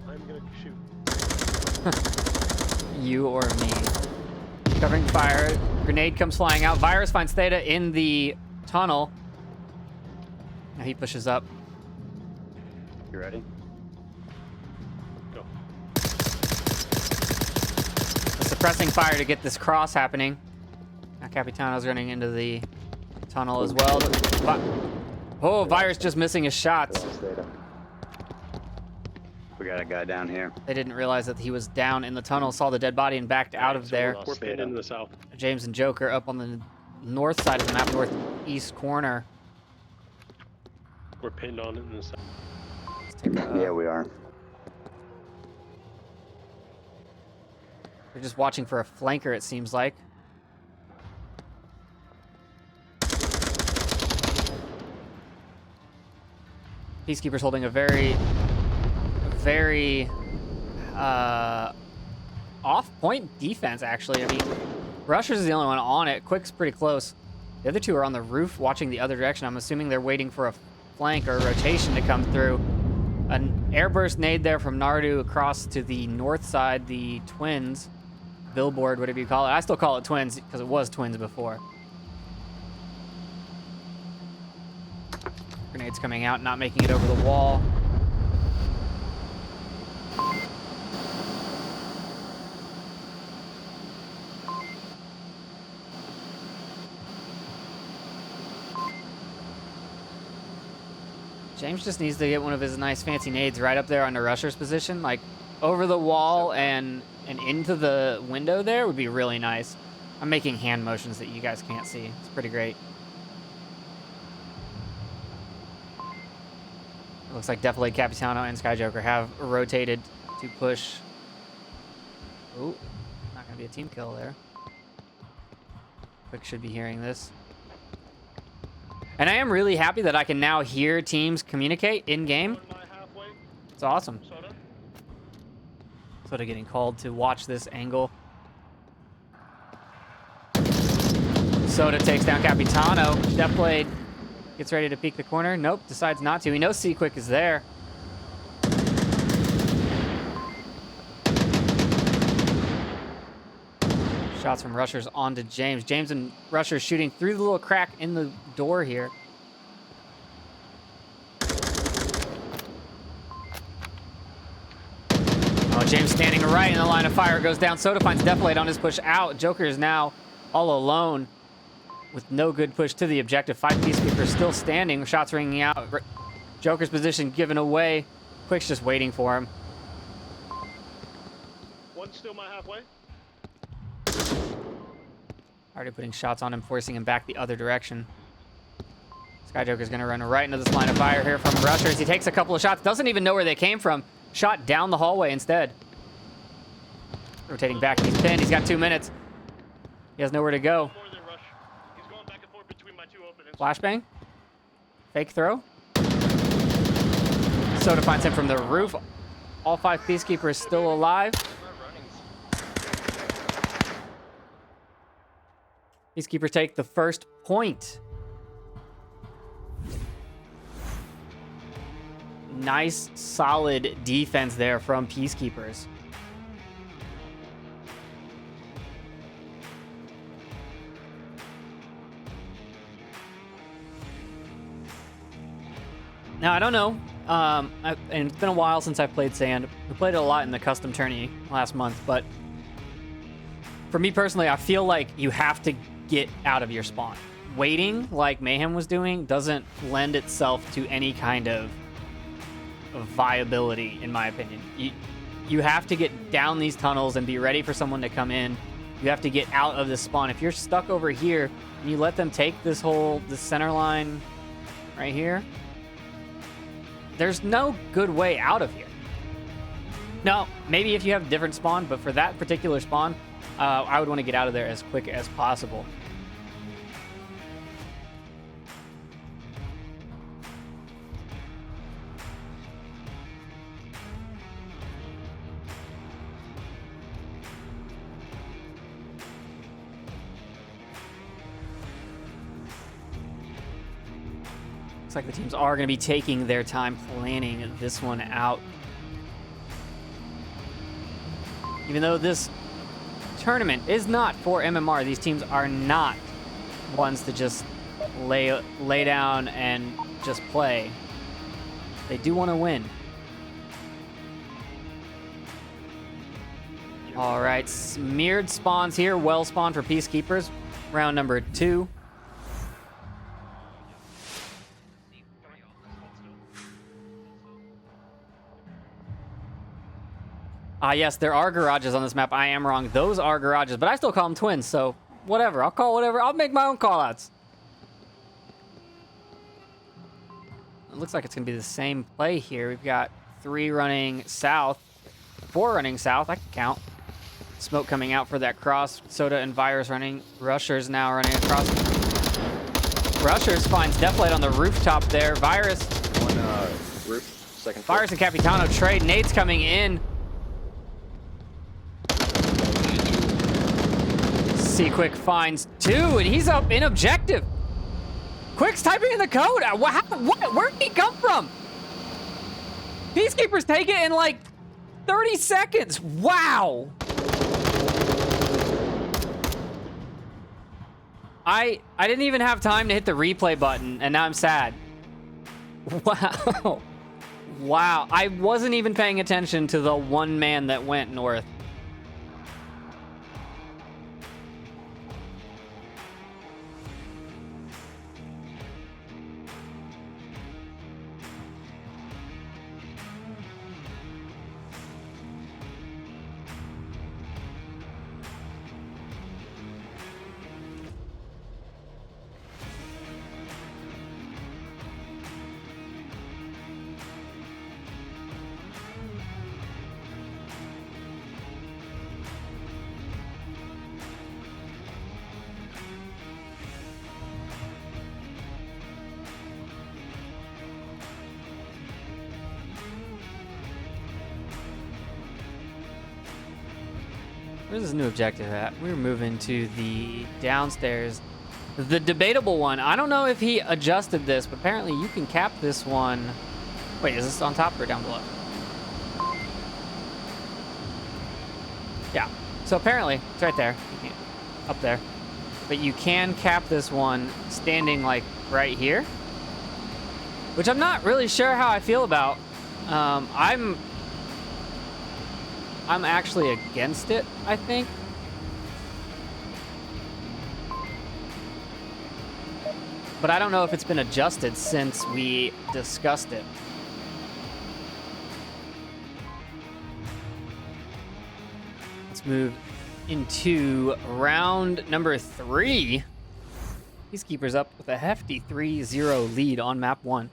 I'm gonna shoot. You or me. Covering fire. Grenade comes flying out. Virus finds Theta in the tunnel. Now he pushes up. You ready? Go. Suppressing fire to get this cross happening. Now Capitano's running into the tunnel as well. Oh, Virus just missing his shots. We got a guy down here. They didn't realize that he was down in the tunnel, saw the dead body, and backed out of there. We're pinned into the south. James and Joker up on the north side of the map, northeast corner. We're pinned on it in the south. Let's take a, Yeah, we are. They're just watching for a flanker, it seems like. Peacekeepers holding a very off-point defense, actually. I mean, Rushers is the only one on it. Quick's pretty close. The other two are on the roof watching the other direction. I'm assuming they're waiting for a flank or a rotation to come through. An airburst nade there from Nardu across to the north side, the Twins. Billboard, whatever you call it. I still call it Twins because it was Twins before. Grenades coming out, not making it over the wall. James just needs to get one of his nice fancy nades right up there under Rusher's position, like over the wall and into the window there would be really nice. I'm making hand motions that you guys can't see. It's pretty great. It looks like Defilade, Capitano, and Skyjoker have rotated to push. Ooh, not gonna be a team kill there. Quick should be hearing this. And I am really happy that I can now hear teams communicate in-game. It's awesome. Sort of getting called to watch this angle. Soda takes down Capitano. Deathblade gets ready to peek the corner. Nope, decides not to. He knows C-Quick is there. Shots from Rushers onto James. James and Rushers shooting through the little crack in the door here. Oh, James standing right in the line of fire. Goes down. Soda finds Defilade on his push out. Joker is now all alone with no good push to the objective. 5 Peacekeepers still standing. Shots ringing out. Joker's position given away. Quick's just waiting for him. One still my halfway. Already putting shots on him, forcing him back the other direction. Skyjoker's going to run right into this line of fire here from Rushers. He takes a couple of shots. Doesn't even know where they came from. Shot down the hallway instead. Rotating back. He's pinned. He's got 2 minutes. He has nowhere to go. Flashbang. Fake throw. Soda finds him from the roof. All 5 Peacekeepers still alive. Peacekeepers take the first point. Nice, solid defense there from Peacekeepers. Now, I don't know. And it's been a while since I've played Sand. We played it a lot in the custom tourney last month, but for me personally, I feel like you have to get out of your spawn. Waiting, like Mayhem was doing, doesn't lend itself to any kind of viability, in my opinion. You have to get down these tunnels and be ready for someone to come in. You have to get out of the spawn. If you're stuck over here and you let them take this center line right here, there's no good way out of here. No, maybe if you have a different spawn, but for that particular spawn, I would want to get out of there as quick as possible. Looks like the teams are going to be taking their time planning this one out. Even though this tournament is not for MMR, these teams are not ones to just lay down and just play. They do want to win. All right, smeared spawns here. Well spawned for Peacekeepers. Round number 2. Yes, there are garages on this map. I am wrong. Those are garages, but I still call them twins, so whatever. I'll call whatever. I'll make my own call-outs. It looks like it's going to be the same play here. We've got 3 running south, 4 running south. I can count. Smoke coming out for that cross. Soda and Virus running. Rushers now running across. Rushers finds Deflate on the rooftop there. Virus. One roof, second floor. Virus and Capitano trade. Nades coming in. C-Quick finds 2, and he's up in objective. Quick's typing in the code. What? Where did he come from? Peacekeepers take it in like 30 seconds. Wow. I didn't even have time to hit the replay button, and now I'm sad. Wow. Wow. I wasn't even paying attention to the one man that went north. Where's this new objective at? We're moving to the downstairs. The debatable one. I don't know if he adjusted this, but apparently you can cap this one. Wait, is this on top or down below? Yeah. So apparently, it's right there. You can't, up there. But you can cap this one standing like right here, which I'm not really sure how I feel about. I'm actually against it, I think. But I don't know if it's been adjusted since we discussed it. Let's move into round number 3. Peacekeepers up with a hefty 3-0 lead on map 1.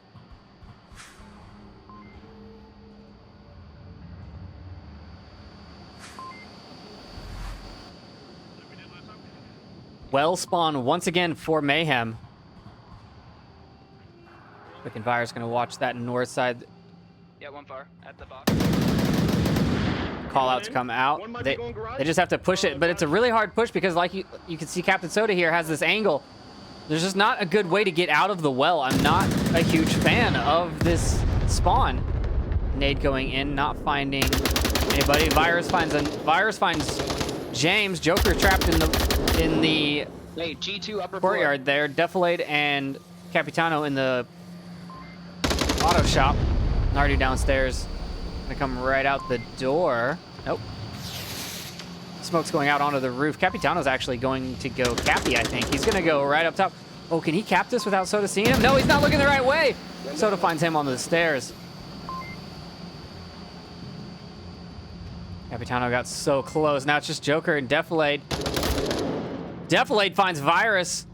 Well spawn once again for Mayhem. Quick and Fire's gonna watch that north side. Yeah, one far at the box. Call outs come out. They just have to push it, but it's a really hard push because like you can see Captain Soda here has this angle. There's just not a good way to get out of the well. I'm not a huge fan of this spawn. Nade going in, not finding anybody. Virus finds James. Joker trapped in the Hey, G2 upper courtyard there. Defilade and Capitano in the auto shop. Nardu downstairs. Gonna come right out the door. Nope. Smoke's going out onto the roof. Capitano's actually going to go Cappy, I think. He's gonna go right up top. Oh, can he cap this without Soda seeing him? No, he's not looking the right way. Soda finds him on the stairs. Capitano got so close. Now it's just Joker and Defilade. Defilade finds Virus.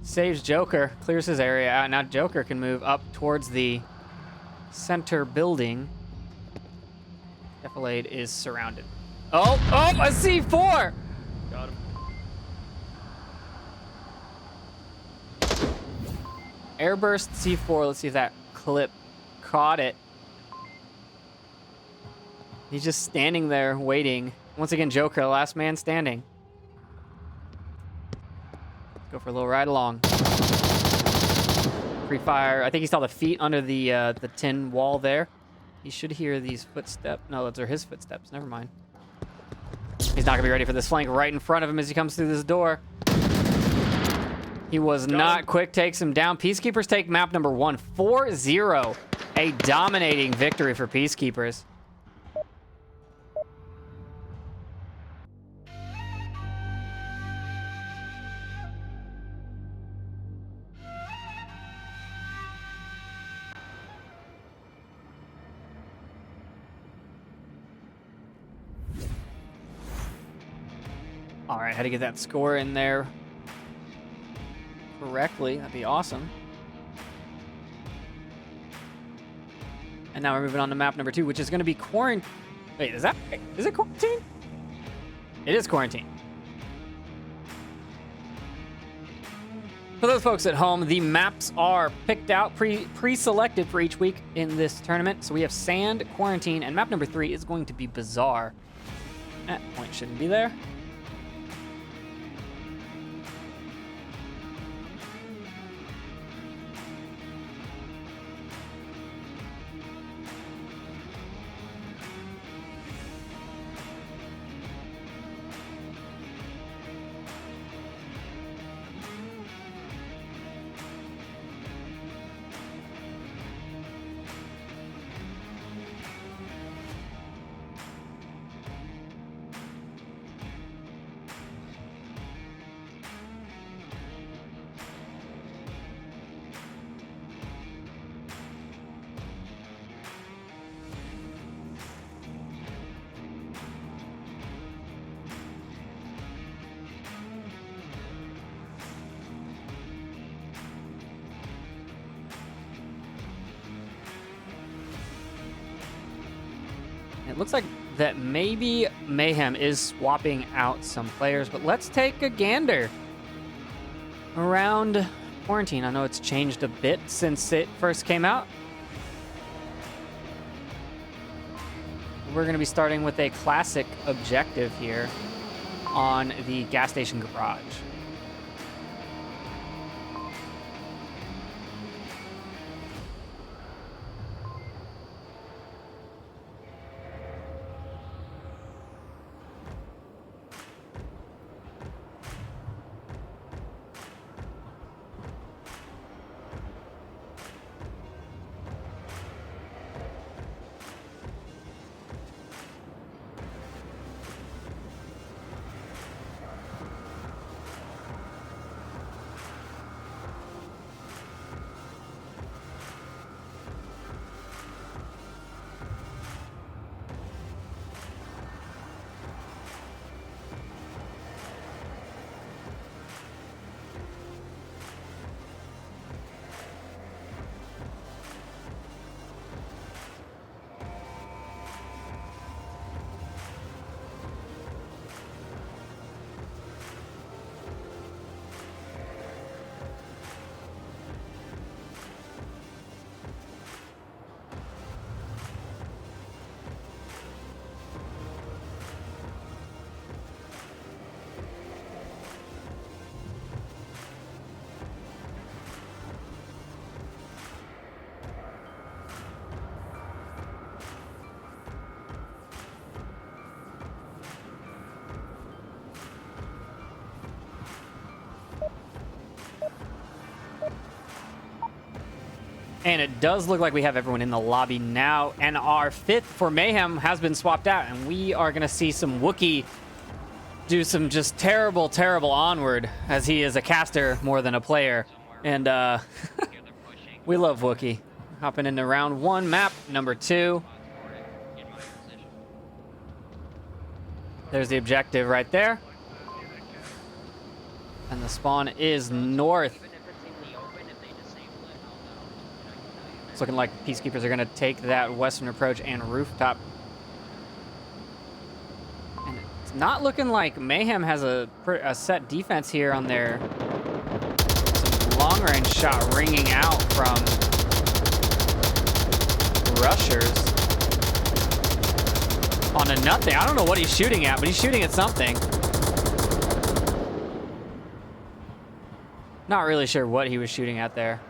Saves Joker. Clears his area out. Now Joker can move up towards the center building. Defilade is surrounded. Oh, a C4! Got him. Airburst C4. Let's see if that clip caught it. He's just standing there waiting. Once again, Joker, last man standing. Go for a little ride along. Free fire. I think he saw the feet under the tin wall there. He should hear these footsteps. No, those are his footsteps. Never mind. He's not gonna be ready for this flank right in front of him as he comes through this door. He was not quick. Takes him down. Peacekeepers take map number 1, 4-0. A dominating victory for Peacekeepers. All right, how to get that score in there correctly. That'd be awesome. And now we're moving on to map number 2, which is going to be quarantine. Wait, is it quarantine? It is quarantine. For those folks at home, the maps are picked out, pre-selected for each week in this tournament. So we have Sand, Quarantine, and map number 3 is going to be Bazaar. That point shouldn't be there. It looks like that maybe Mayhem is swapping out some players, but let's take a gander around Quarantine. I know it's changed a bit since it first came out. We're going to be starting with a classic objective here. on the gas station garage. And it does look like we have everyone in the lobby now. And our fifth for Mayhem has been swapped out. And we are going to see some Wookiee do some just terrible, terrible Onward, as he is a caster more than a player. And we love Wookiee. Hopping into round one, map number 2. There's the objective right there. And the spawn is north. It's looking like Peacekeepers are going to take that western approach and rooftop. And it's not looking like Mayhem has a set defense here on their some long-range shot ringing out from rushers on a nothing. I don't know what he's shooting at, but he's shooting at something. Not really sure what he was shooting at there.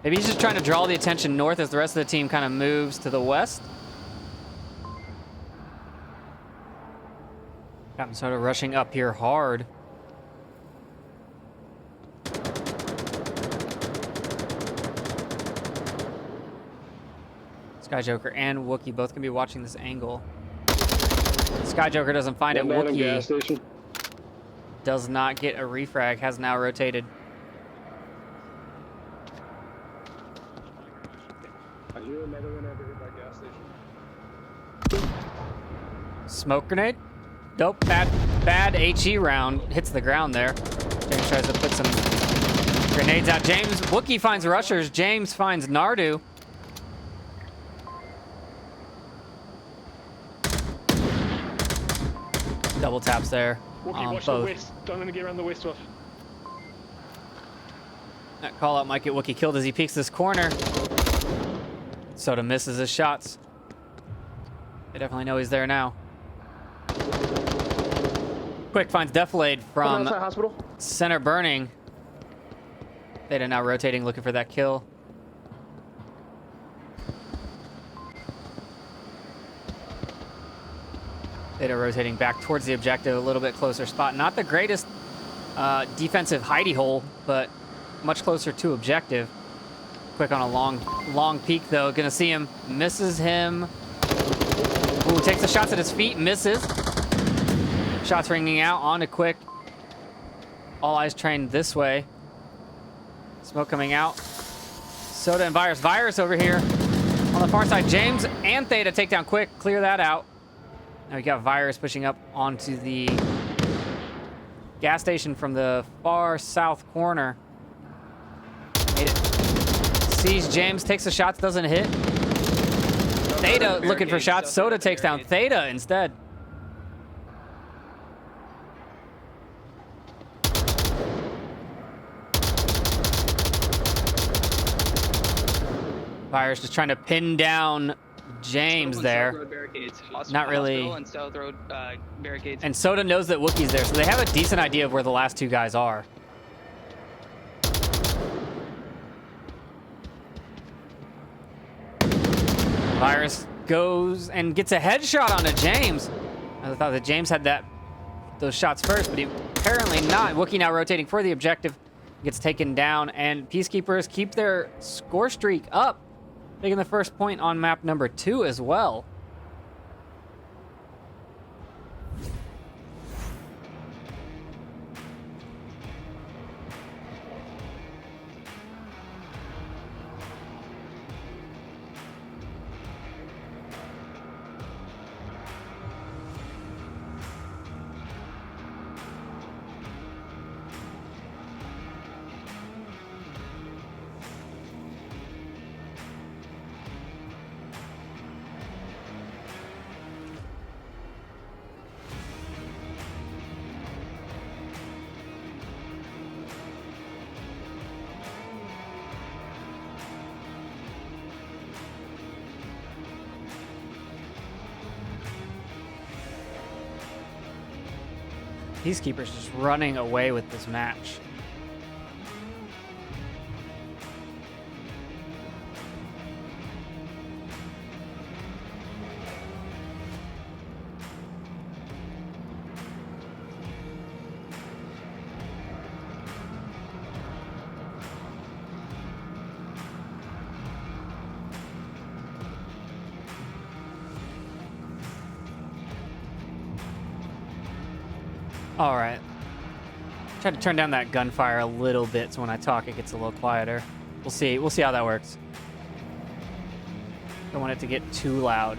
Maybe he's just trying to draw the attention north as the rest of the team kind of moves to the west. Got him sort of rushing up here hard. Sky Joker and Wookiee both can be watching this angle. Sky Joker doesn't find it. Wookiee does not get a refrag, has now rotated. I hear another one over here by gas station. Smoke grenade. Dope. Bad HE round. Hits the ground there. James tries to put some grenades out. Wookiee finds rushers. James finds Nardu. Double taps there. Wookiee, watch the west. Don't let me get around the west off. That call out might get Wookiee killed as he peeks this corner. Soda misses his shots. They definitely know he's there now. Quick finds Defilade from center burning. Theta now rotating, looking for that kill. Theta rotating back towards the objective, a little bit closer spot. Not the greatest defensive hidey hole, but much closer to objective. Quick on a long peek though. Gonna see him, misses him. Ooh, takes the shots at his feet, misses. Shots ringing out, on to Quick. All eyes trained this way. Smoke coming out. Soda and Virus. Virus over here on the far side. James and Theta take down Quick, clear that out. Now we got Virus pushing up onto the gas station from the far south corner. Made it. Sees James, takes the shots, doesn't hit. Theta looking for shots. Soda takes down Theta instead. Virus just trying to pin down James South there. Road barricades. Not really. Hospital and South Road barricades. And Soda knows that Wookiee's there, so they have a decent idea of where the last two guys are. Virus goes and gets a headshot onto James. I thought that James had those shots first, but he apparently not. Wookiee now rotating for the objective. Gets taken down, and Peacekeepers keep their score streak up, taking the first point on map number 2 as well. Peacekeepers just running away with this match. All right. Try to turn down that gunfire a little bit so when I talk it gets a little quieter. We'll see. We'll see how that works. Don't want it to get too loud.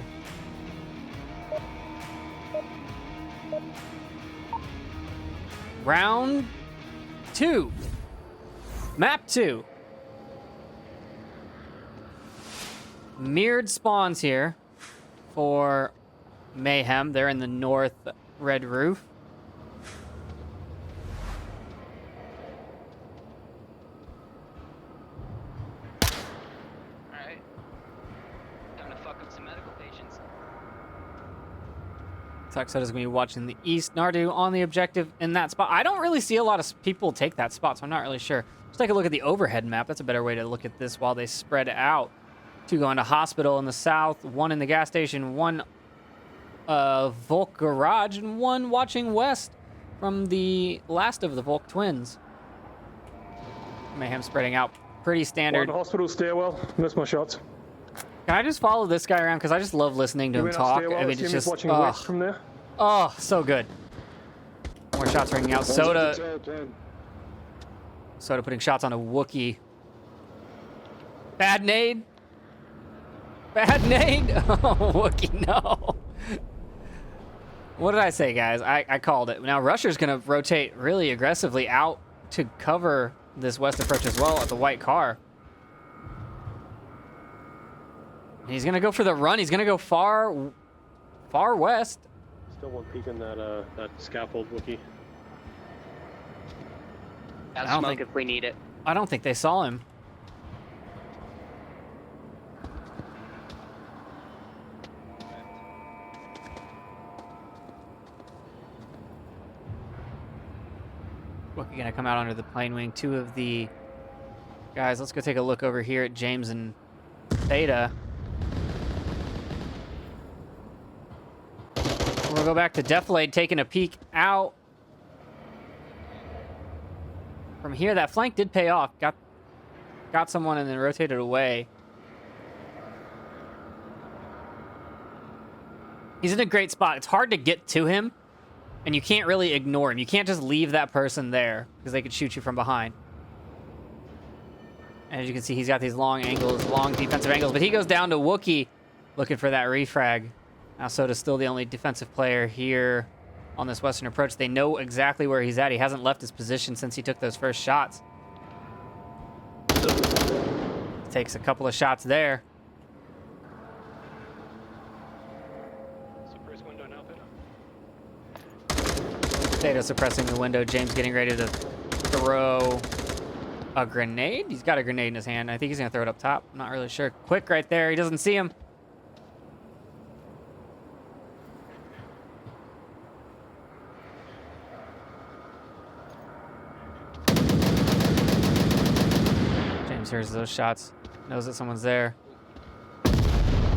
Round 2. Map 2. Mirrored spawns here for Mayhem. They're in the north red roof. Alright. Time to fuck up some medical patients. Tuxedo's gonna be watching the east. Nardu on the objective in that spot. I don't really see a lot of people take that spot, so I'm not really sure. Let's take a look at the overhead map. That's a better way to look at this while they spread out. 2 going to hospital in the south, 1 in the gas station, 1 Volk garage, and 1 watching west from the last of the Volk twins. Mayhem spreading out pretty standard. One hospital stairwell. Missed my shots. Can I just follow this guy around? Because I just love listening to him talk. I mean, it's just, watching west from there. oh, so good. More shots ringing out. Soda putting shots on a Wookiee. Bad nade. Bad nade. Oh, Wookiee, no. What did I say, guys? I called it. Now, Rusher's going to rotate really aggressively out to cover this west approach as well at the white car. He's going to go for the run. He's going to go far west. Still one peeking that scaffold Wookiee. Have I don't smoke think- if we need it. I don't think they saw him. Wookiee gonna come out under the plane wing. 2 of the guys. Let's go take a look over here at James and Theta. We'll go back to Deflade taking a peek out. From here, that flank did pay off. Got someone and then rotated away. He's in a great spot. It's hard to get to him, and you can't really ignore him. You can't just leave that person there because they could shoot you from behind. And as you can see, he's got these long angles, long defensive angles, but he goes down to Wookiee looking for that refrag. Now Soda's still the only defensive player here on this western approach. They know exactly where he's at. He hasn't left his position since he took those first shots. Takes a couple of shots there. Suppress window now, Theta suppressing the window. James getting ready to throw a grenade. He's got a grenade in his hand. I think he's going to throw it up top. I'm not really sure. Quick right there. He doesn't see him. James hears those shots. Knows that someone's there.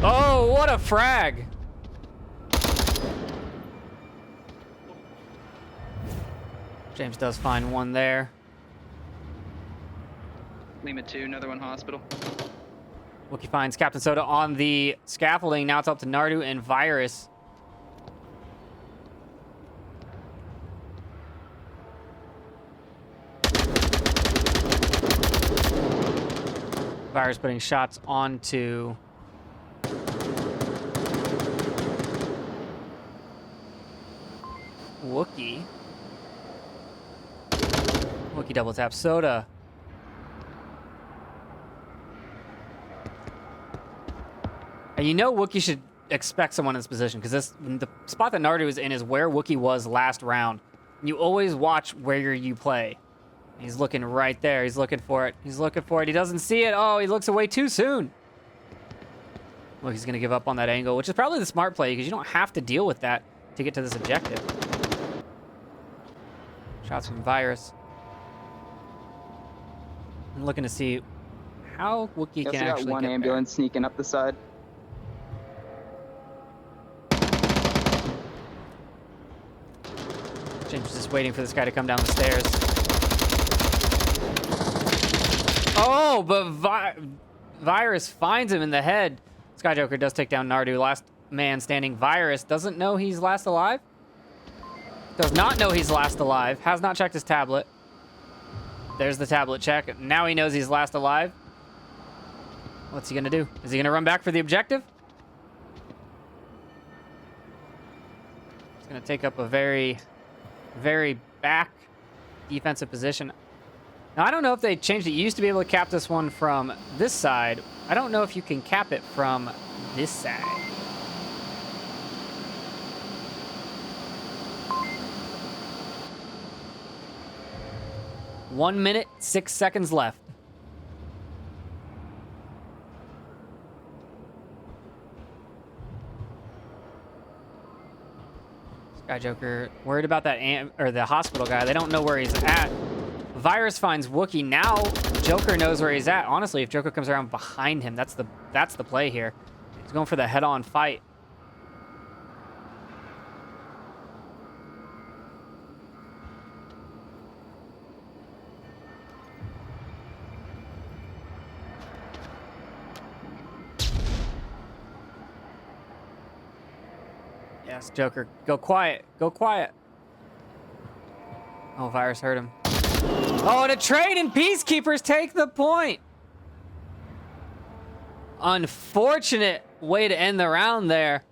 Oh, what a frag! James does find one there. Lima 2, another one hospital. Wookie finds Captain Soda on the scaffolding. Now it's up to Nardu and Virus. Virus putting shots onto Wookie. Wookie double tap Soda. And you know Wookie should expect someone in this position, because the spot that Nardu is in is where Wookie was last round. You always watch where you play. He's looking right there. He's looking for it. He's looking for it. He doesn't see it. Oh, he looks away too soon. Look, he's going to give up on that angle, which is probably the smart play, because you don't have to deal with that to get to this objective. Shots from Virus. I'm looking to see how Wookie can actually got one get ambulance sneaking up the side. James is just waiting for this guy to come down the stairs. Oh, but Virus finds him in the head. Sky Joker does take down Nardu. Last man standing. Virus doesn't know he's last alive. Does not know he's last alive. Has not checked his tablet. There's the tablet check. Now he knows he's last alive. What's he gonna do? Is he gonna run back for the objective? He's gonna take up a very back defensive position. Now, I don't know if they changed it. You used to be able to cap this one from this side. I don't know if you can cap it from this side. One minute, 6 seconds left. Sky Joker worried about that or the hospital guy. They don't know where he's at. Virus finds Wookie. Now Joker knows where he's at. Honestly, if Joker comes around behind him, that's the play here. He's going for the head-on fight. Yes, Joker. Go quiet. Go quiet. Oh, Virus hurt him. Oh, and a trade, and Peacekeepers take the point. Unfortunate way to end the round there.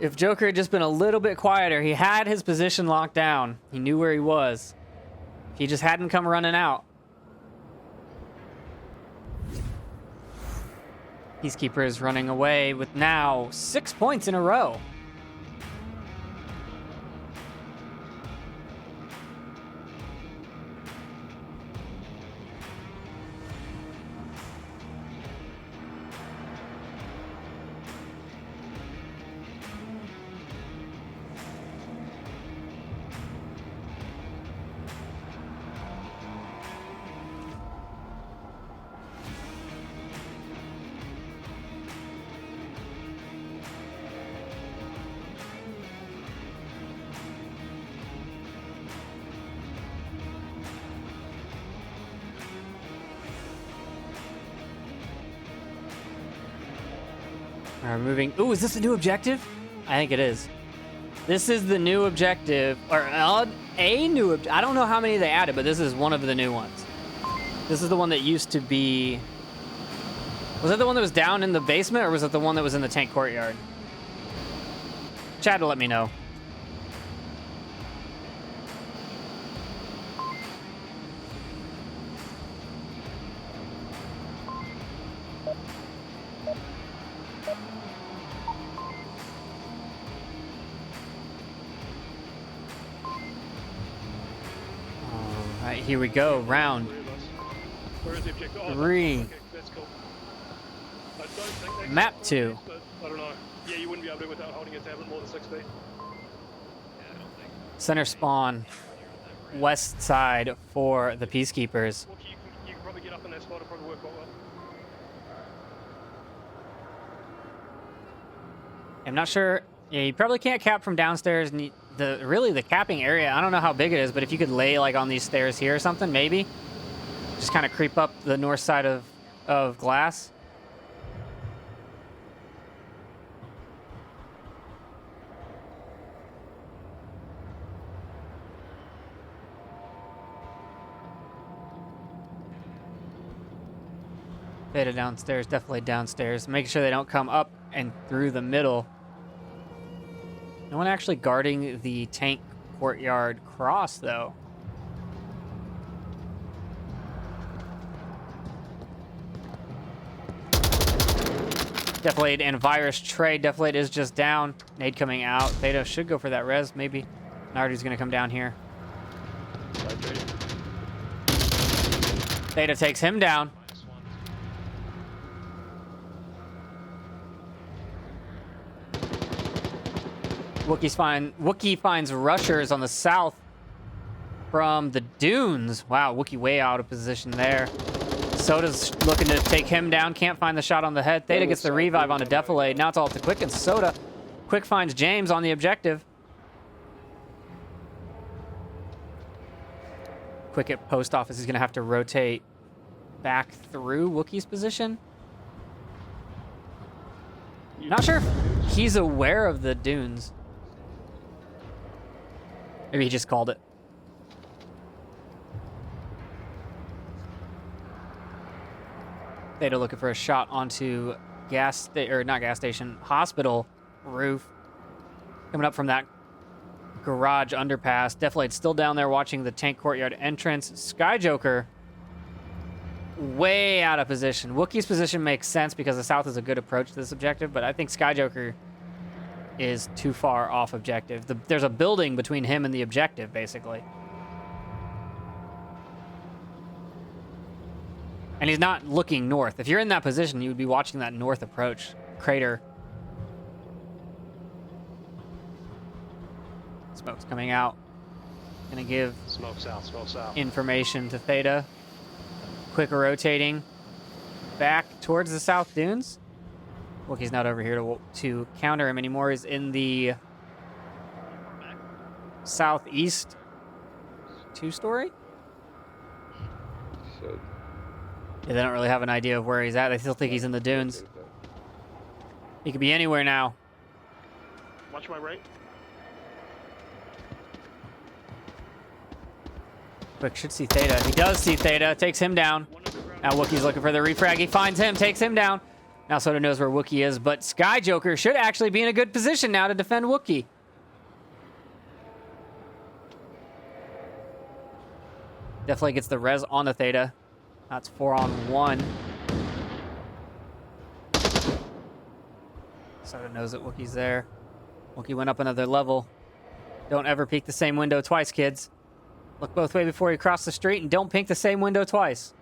If Joker had just been a little bit quieter, he had his position locked down. He knew where he was. If he just hadn't come running out. Peacekeeper is running away with now 6 points in a row. We're moving. Ooh, is this a new objective? I think it is. This is the new objective, or a new objective. I don't know how many they added, but this is one of the new ones. This is the one that used to be... Was that the one that was down in the basement, or was it the one that was in the tank courtyard? Chat to let me know. Here we go, round Where is the objective? Oh, 3. okay, that's cool. I don't think they Map can 2. but I don't know. Yeah, you wouldn't be able to without holding your tablet more than 6 feet. Center spawn, west side for the Peacekeepers. Look, you can probably get up in that spot. It'll probably work quite well. I'm not sure. Yeah, you probably can't cap from downstairs. And really the capping area, I don't know how big it is, but if you could lay like on these stairs here or something, maybe. Just kind of creep up the north side of glass. Theta downstairs, definitely downstairs. Make sure they don't come up and through the middle. No one actually guarding the tank courtyard cross, though. Deflated and virus trade. Deflated is just down. Nade coming out. Theta should go for that res, maybe. Nardu's gonna come down here. Theta takes him down. Wookiee finds rushers on the south from the dunes. Wow, Wookiee way out of position there. Soda's looking to take him down. Can't find the shot on the head. Theta gets the revive on a Defilade. Now it's all up to Quick and Soda. Quick finds James on the objective. Quick at post office is going to have to rotate back through Wookiee's position. Not sure if he's aware of the dunes. Maybe he just called it. Theta looking for a shot onto hospital roof. Coming up from that garage underpass. Deflate's still down there watching the tank courtyard entrance. Sky Joker way out of position. Wookiee's position makes sense because the south is a good approach to this objective, but I think Sky Joker is too far off objective. There's a building between him and the objective, basically. And he's not looking north. If you're in that position, you would be watching that north approach crater. Smoke's coming out. Gonna give Smoke south. information to Theta. Quick rotating back towards the south dunes. Wookiee's not over here to counter him anymore. He's in the southeast two-story. So, Yeah, they don't really have an idea of where he's at. They still think he's in the dunes. He could be anywhere now. Watch my right. Quick should see Theta. He does see Theta. Takes him down. Now Wookiee's looking for the refrag. He finds him. Takes him down. Now Soda knows where Wookiee is, but Sky Joker should actually be in a good position now to defend Wookiee. Definitely gets the res on the Theta. That's 4-on-1. Soda knows that Wookiee's there. Wookiee went up another level. Don't ever peek the same window twice, kids. Look both ways before you cross the street, and don't peek the same window twice.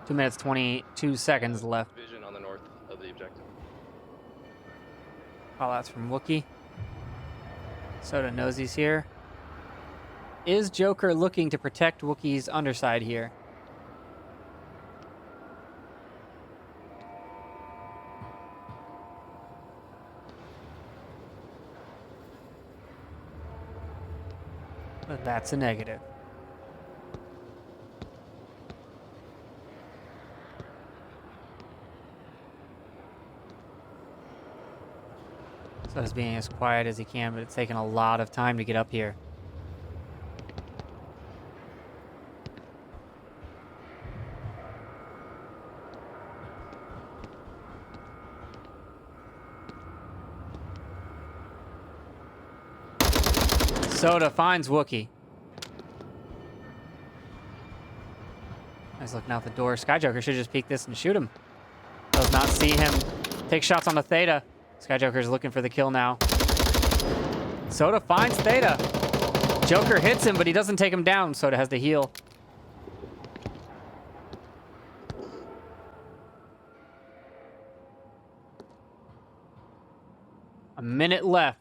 Two minutes, 22 seconds left. vision on the north of the objective. Call outs from Wookiee. Soda knows he's here. Is Joker looking to protect Wookiee's underside here? But that's a negative. So he's being as quiet as he can, but it's taken a lot of time to get up here. Soda finds Wookiee. He's looking out the door. Sky Joker should just peek this and shoot him. Does not see him. Take shots on the Theta. Sky Joker's looking for the kill now. Soda finds Theta. Joker hits him, but he doesn't take him down. Soda has to heal. A minute left.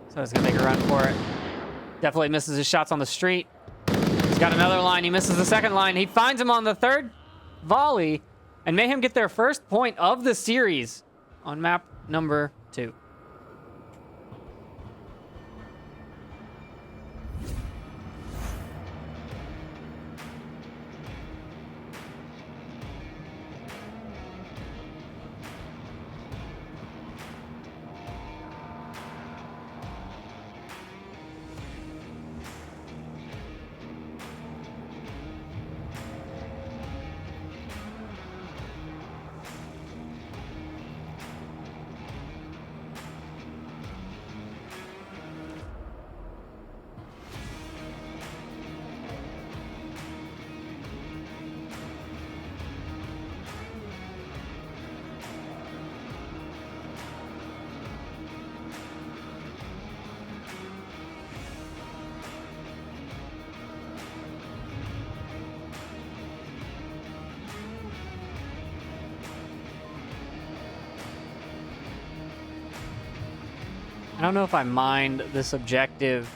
So he's gonna make a run for it. Definitely misses his shots on the street. He's got another line. He misses the second line. He finds him on the third volley. And Mayhem get their first point of the series on map number 2. I don't know if I mind this objective.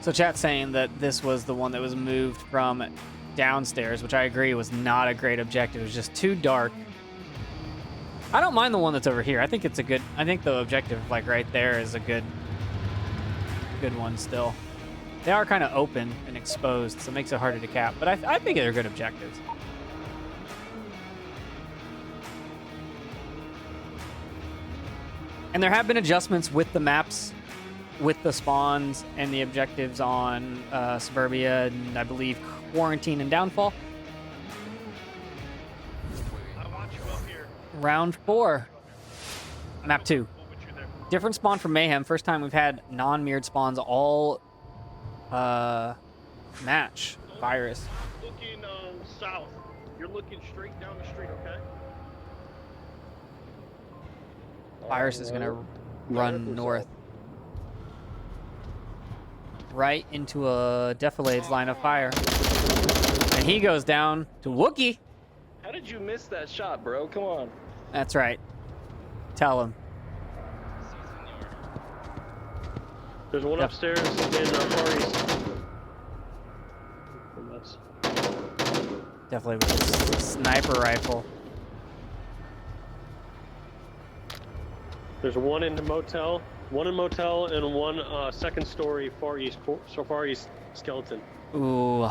So chat's saying that this was the one that was moved from downstairs, which I agree was not a great objective. It was just too dark. I don't mind the one that's over here. I think it's a good, I think the objective like right there is a good one still. They are kind of open and exposed, so it makes it harder to cap. But I think they're good objectives. And there have been adjustments with the maps, with the spawns and the objectives on Suburbia and I believe Quarantine and Downfall. I want you up here. Round 4, map 2. Different spawn from Mayhem. First time we've had non-mirrored spawns all match Virus. Looking south. You're looking straight down the street, okay? Virus is gonna run north. Right into a Defilade's line of fire. And he goes down to Wookie. How did you miss that shot, bro? Come on. That's right. Tell him. There's one Yep. upstairs in Far East. Definitely with a sniper rifle. There's one in the motel, and one second story Far East skeleton. Ooh.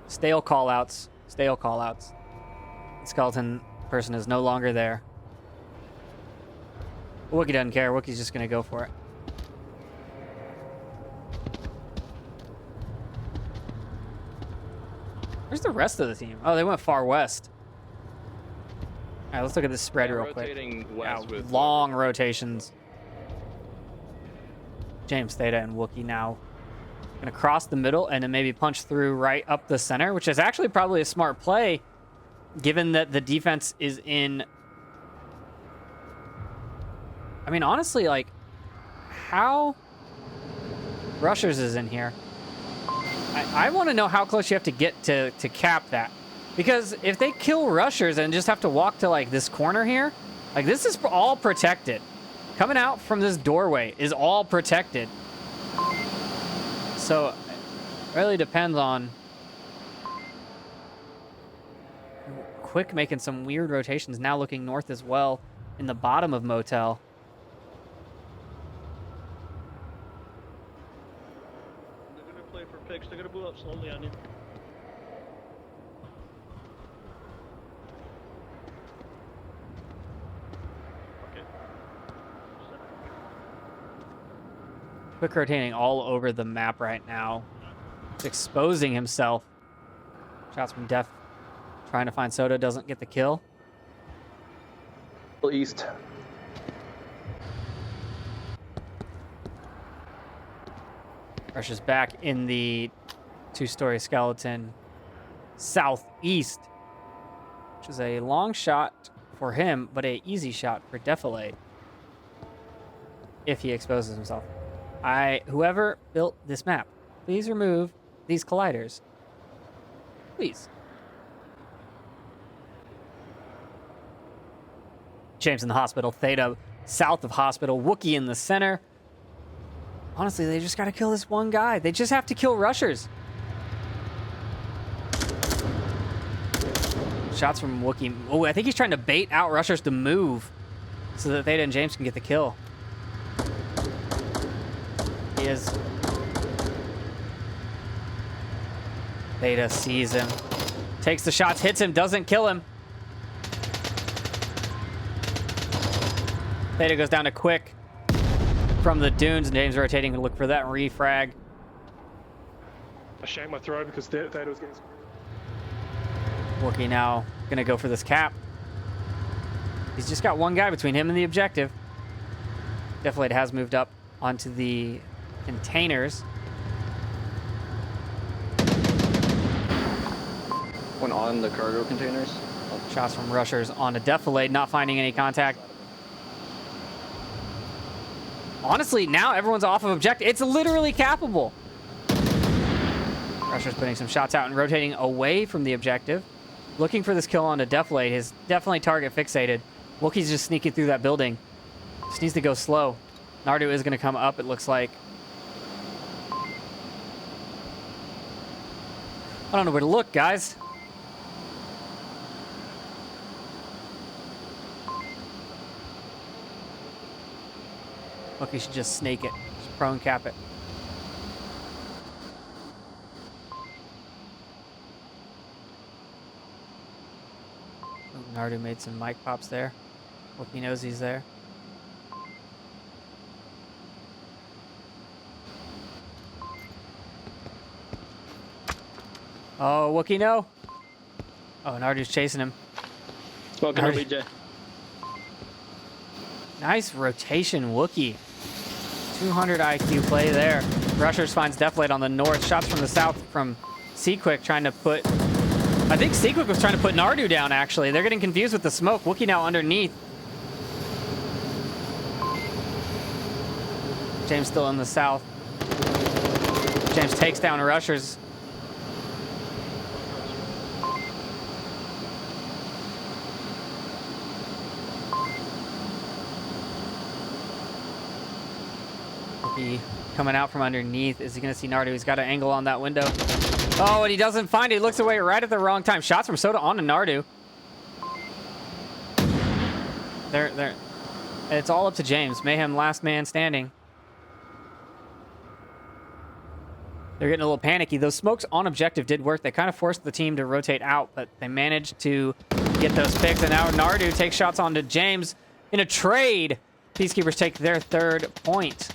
Stale callouts. Stale callouts. Skeleton person is no longer there. Wookie doesn't care. Wookie's just gonna go for it. Where's the rest of the team? Oh, they went far west. All right, let's look at this spread real quick. Rotating Yeah, west with long rotations. James Theta and Wookie now gonna cross the middle and then maybe punch through right up the center, which is actually probably a smart play, given that the defense is in. I mean, honestly, like, how Rushers is in here. I want to know how close you have to get to cap that. Because if they kill Rushers and just have to walk to, like, this corner here, like, this is all protected. Coming out from this doorway is all protected. So, it really depends on Quick making some weird rotations, now looking north as well in the bottom of Motel. They're gonna play for picks. They're gonna move up slowly on you. Okay. Quick rotating all over the map right now. It's exposing himself. Shots from Def. Trying to find Soda, doesn't get the kill. East. Rush is back in the two-story skeleton. southeast, which is a long shot for him, but a easy shot for Defilade if he exposes himself. Whoever built this map, please remove these colliders. Please. James in the hospital, Theta south of hospital, Wookiee in the center. Honestly, they just got to kill this one guy. They just have to kill rushers. Shots from Wookiee. Oh, I think he's trying to bait out rushers to move so that Theta and James can get the kill. He is. Theta sees him. Takes the shots, hits him, doesn't kill him. Theta goes down to quick from the dunes, and James rotating to look for that refrag. I shanked my throw because Theta was getting screwed. Wookiee now gonna go for this cap. He's just got one guy between him and the objective. Defilade has moved up onto the containers. One on the cargo containers. Shots from rushers onto Defilade, not finding any contact. Honestly, now everyone's off of objective. It's literally capable. Rushers putting some shots out and rotating away from the objective. Looking for this kill onto Defilade. His definitely target fixated. Wookiee's just sneaking through that building. Just needs to go slow. Nardu is going to come up, it looks like. I don't know where to look, guys. Wookiee should just snake it. Just prone cap it. Ooh, Nardu made some mic pops there. Wookiee knows he's there. Oh, Wookiee, no. Oh, Nardu's chasing him. Smoking OBJ. Nice rotation, Wookiee. 200 IQ play there. Rushers finds Defilade on the north. Shots from the south from Seaquick trying to put... I think Seaquick was trying to put Nardu down, actually. They're getting confused with the smoke. Wookiee now underneath. James still in the south. James takes down rushers. Wookiee coming out from underneath. Is he going to see Nardu? He's got an angle on that window. Oh, and he doesn't find it. He looks away right at the wrong time. Shots from Soda on to Nardu. There. It's all up to James. Mayhem last man standing. They're getting a little panicky. Those smokes on objective did work. They kind of forced the team to rotate out, but they managed to get those picks. And now Nardu takes shots onto James in a trade. Peacekeepers take their third point.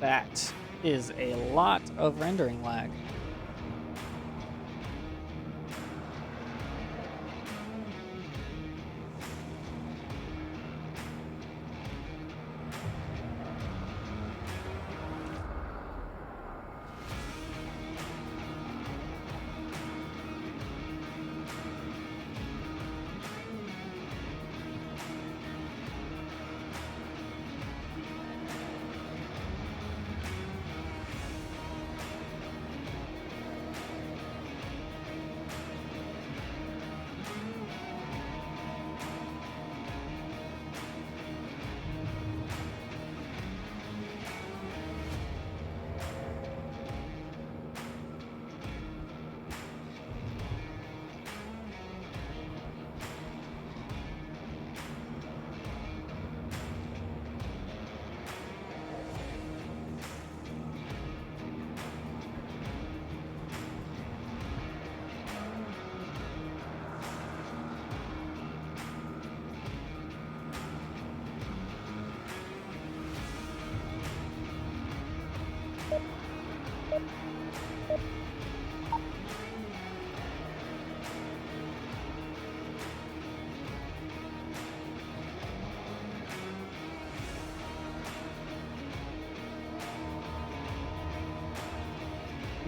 That is a lot of rendering lag.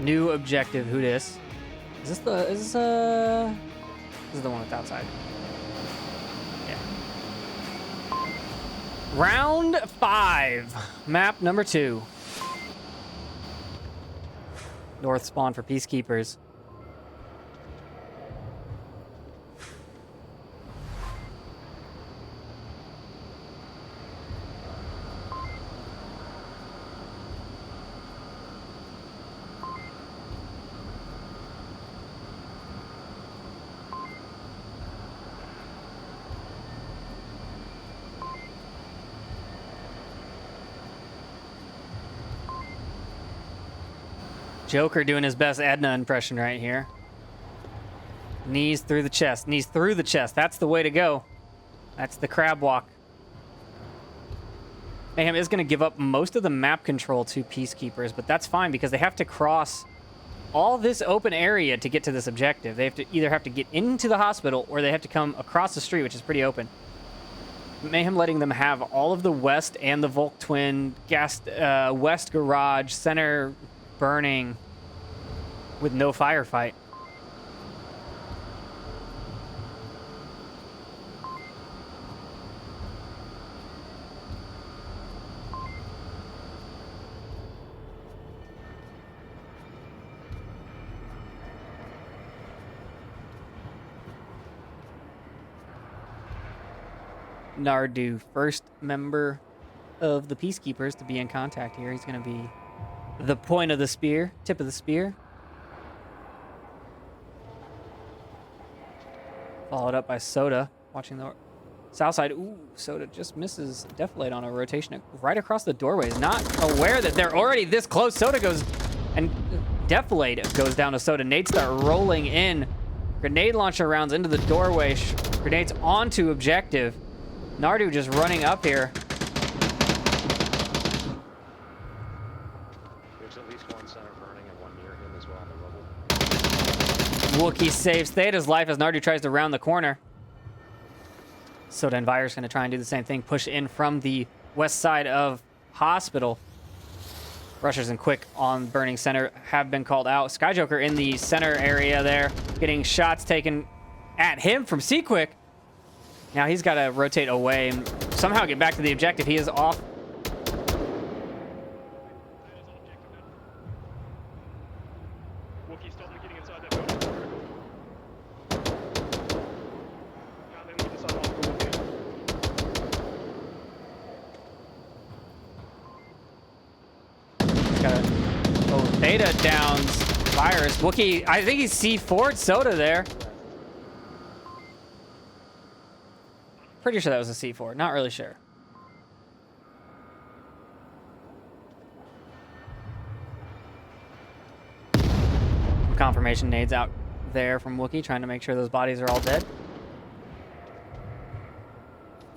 New objective. Who dis? Is this the? This is the one with the outside. Yeah. Round 5. Map number 2. North spawn for Peacekeepers. Joker doing his best Edna impression right here. Knees through the chest. Knees through the chest. That's the way to go. That's the crab walk. Mayhem is going to give up most of the map control to Peacekeepers, but that's fine because they have to cross all this open area to get to this objective. They have to either have to get into the hospital or they have to come across the street, which is pretty open. Mayhem letting them have all of the west and the Volk Twin, west garage, center burning with no firefight. Nardu, first member of the Peacekeepers to be in contact here. He's going to be the point of the spear, tip of the spear. Followed up by Soda, watching the south side. Ooh, Soda just misses Deflate on a rotation right across the doorways. Not aware that they're already this close. Soda goes, and Deflate goes down to Soda. Nades start rolling in. Grenade launcher rounds into the doorway. Grenades onto objective. Nardu just running up here. There's at least one center burning and one near him as well on the rubble. Wookiee saves Theta's life as Nardu tries to round the corner. Soda and Virus going to try and do the same thing. Push in from the west side of Hospital. Rushers and Quick on Burning Center have been called out. Skyjoker in the center area there, getting shots taken at him from C-Quick. Now he's got to rotate away and somehow get back to the objective. He is off. Wookiee, stop getting inside that building. Now then, look inside after Wookiee. Got to, oh, Theta downs Virus. Wookiee, I think he's C4'd Soda there. Pretty sure that was a C4. Not really sure. Confirmation nades out there from Wookiee, trying to make sure those bodies are all dead.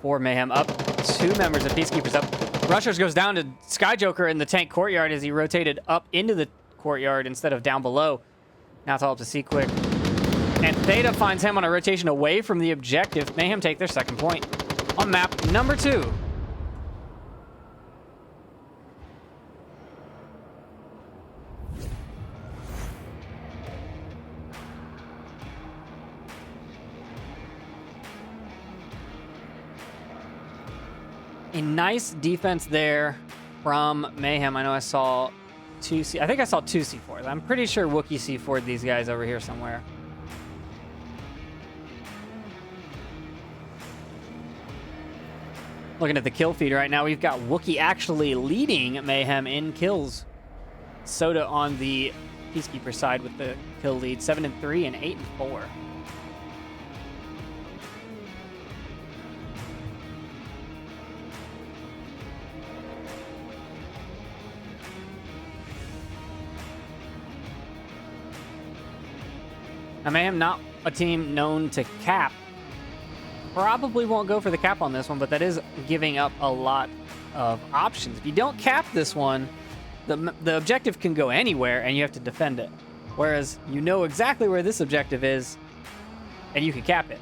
4 Mayhem up. 2 members of Peacekeepers up. Rushers goes down to Skyjoker in the tank courtyard as he rotated up into the courtyard instead of down below. Now it's all up to C-Quick. And Theta finds him on a rotation away from the objective. Mayhem take their second point on map number 2. A nice defense there from Mayhem. I know I saw I think I saw 2 C4s. I'm pretty sure Wookiee C4'd these guys over here somewhere. Looking at the kill feed right now, we've got Wookiee actually leading Mayhem in kills. Soda on the Peacekeeper side with the kill lead, 7-3 and 8-4. Now, Mayhem not a team known to cap. Probably won't go for the cap on this one, but that is giving up a lot of options. If you don't cap this one, the objective can go anywhere and you have to defend it. Whereas you know exactly where this objective is and you can cap it.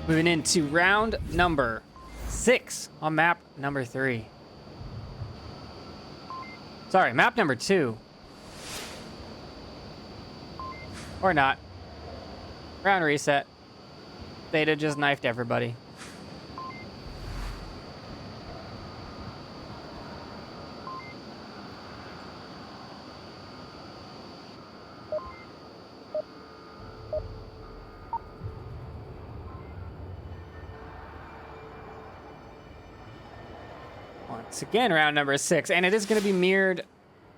Moving into round number 6 on map number 3. Sorry, map number 2. Or not. Round reset. Theta just knifed everybody. Once again, round number 6, and it is going to be mirrored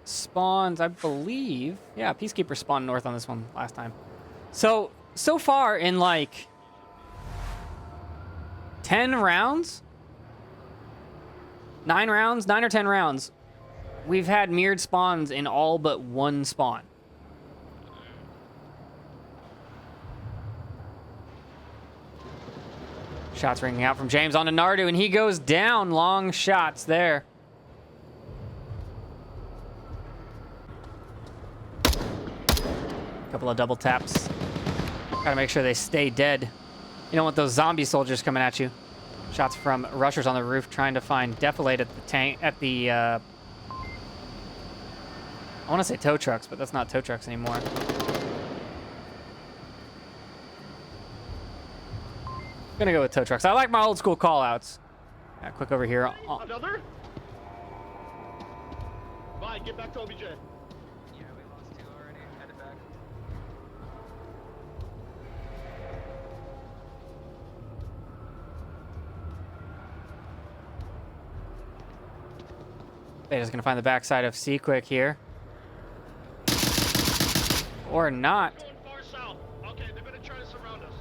spawns, I believe. Yeah, Peacekeepers spawned north on this one last time. So far in like 10 rounds, 9 rounds, 9 or 10 rounds, we've had mirrored spawns in all but one spawn. Shots ringing out from James onto Nardu, and he goes down. Long shots there. Couple of double taps. Gotta make sure they stay dead. You don't want those zombie soldiers coming at you. Shots from rushers on the roof trying to find Defilade at the tank, at the, I want to say tow trucks, but that's not tow trucks anymore. Gonna go with tow trucks. I like my old school call-outs. Yeah, quick over here. Another? Bye, get back to OBJ. Yeah, we lost 2 already. Headed back. They're gonna find the backside of C-Quick here. Or not. Going far south. Okay, they're gonna try to surround us.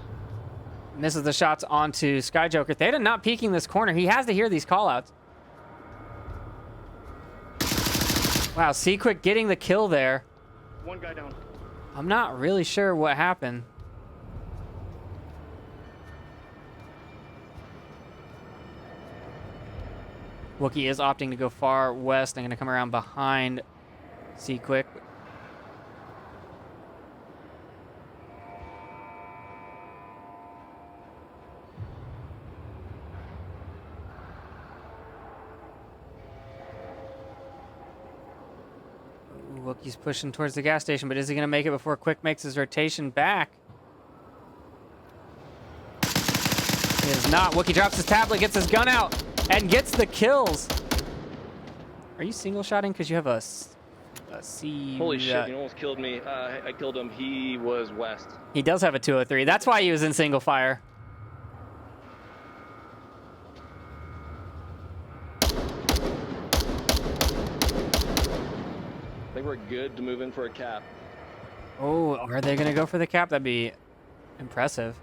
Misses the shots onto Sky Joker. Theta not peeking this corner. He has to hear these callouts. Wow, C-Quick getting the kill there. One guy down. I'm not really sure what happened. Wookiee is opting to go far west. I'm going to come around behind C-Quick. Wookiee's pushing towards the gas station, but is he going to make it before Quick makes his rotation back? He is not. Wookiee drops his tablet, gets his gun out, and gets the kills. Are you single-shotting because you have a C? Holy shit, you almost killed me. I killed him. He was west. He does have a 203. That's why he was in single fire. They were good to move in for a cap. Oh, are they going to go for the cap? That'd be impressive.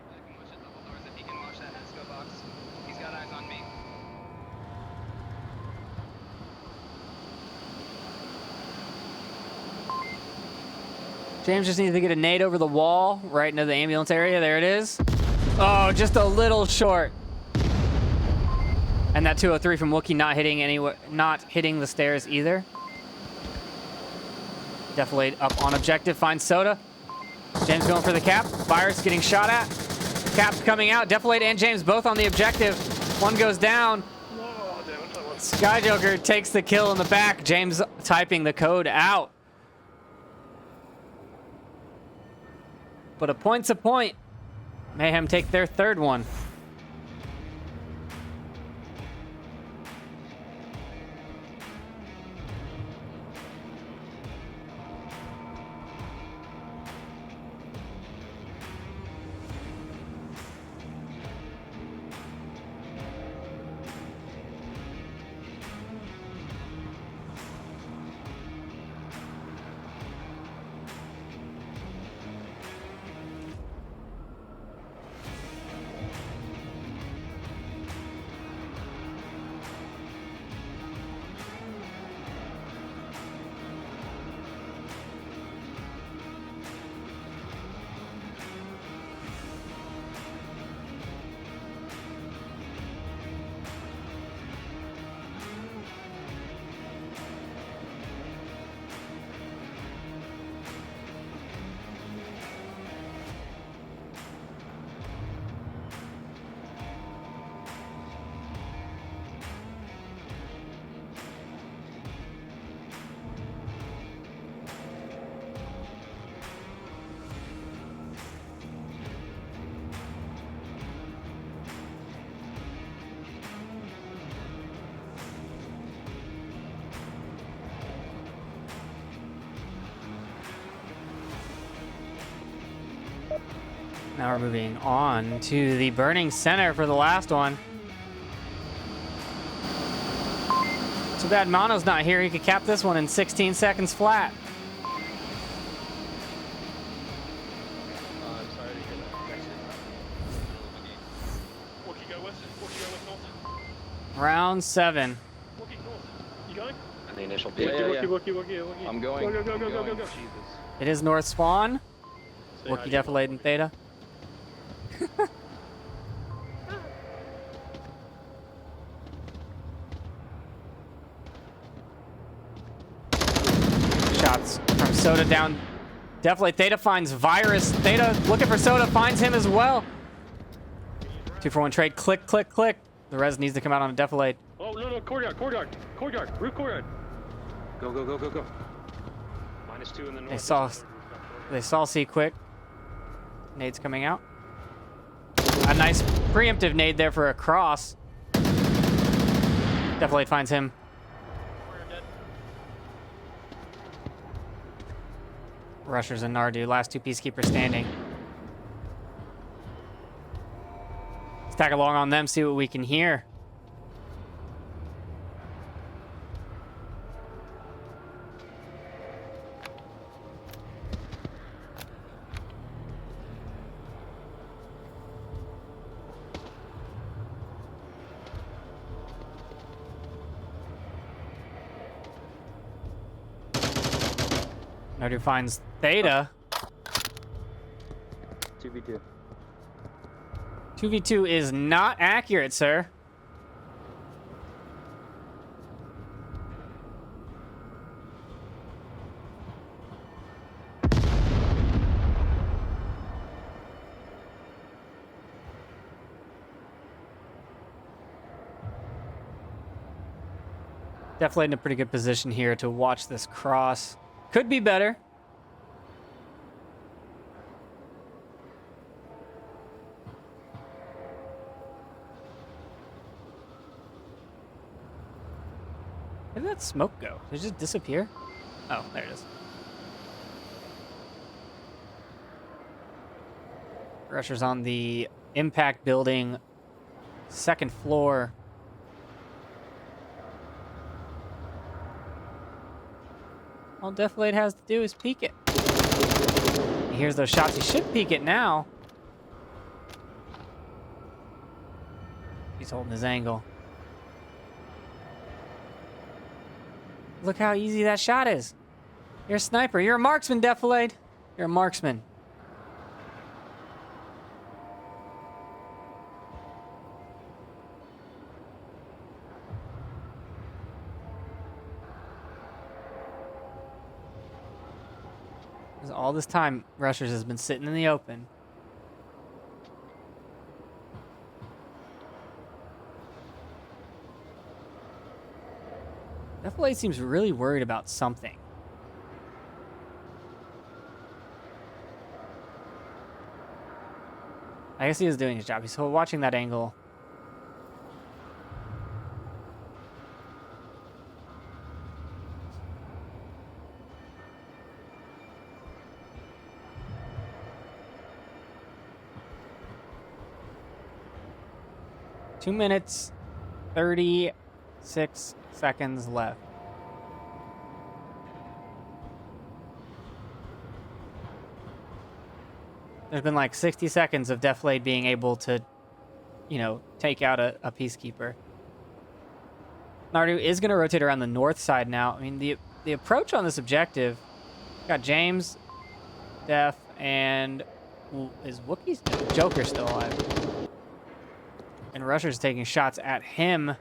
I can watch it double doors if he can watch that Esco box. He's got eyes on me. James just needs to get a nade over the wall right into the ambulance area. There it is. Oh, just a little short. And that 203 from Wookiee not hitting the stairs either. Defilade up on objective, finds Soda. James going for the cap. Fire's getting shot at. Cap's coming out. Defilade and James both on the objective. One goes down. Sky Joker takes the kill in the back. James typing the code out. But a point's a point. Mayhem take their third one. Now we're moving on to the burning center for the last one. Too bad Mono's not here. He could cap this one in 16 seconds flat. I'm sorry to hear that. Wookie, go west. Wookie, go west north. Round 7. Wookie, north. You going? And the initial Yeah, peak. yeah, yeah. Wookie. I'm going. Go. I'm going. Go. Jesus. It is North Spawn. Say hi Wookie to defilade your in Theta. Shots from Soda down. Defilade. Theta finds Virus. Theta looking for Soda, finds him as well. 2-for-1 trade. Click, click, click. The res needs to come out on a defilade. Oh, no. Courtyard. Roof courtyard. Go. -2 in the north. They saw C quick. Nade's coming out. A nice preemptive nade there for a cross. Defilade finds him. Rushers and Nardu, last 2 Peacekeepers standing. Let's tag along on them, see what we can hear. Nardu finds Theta. 2v2. 2v2 is not accurate, sir. Definitely in a pretty good position here to watch this cross. Could be better. Where did that smoke go? Did it just disappear? Oh, there it is. Rushers on the impact building, 2nd floor. All Defilade has to do is peek it. He hears those shots. He should peek it now. He's holding his angle. Look how easy that shot is. You're a sniper. You're a marksman, Defilade. You're a marksman. All this time, Rushers has been sitting in the open. Defilade seems really worried about something. I guess he is doing his job. He's watching that angle. Two minutes, 36 seconds left. There's been like 60 seconds of Defilade being able to, take out a Peacekeeper. Nardu is going to rotate around the north side now. I mean, the approach on this objective, got James, Def, and is Wookiee's Joker still alive? And Rusher's taking shots at him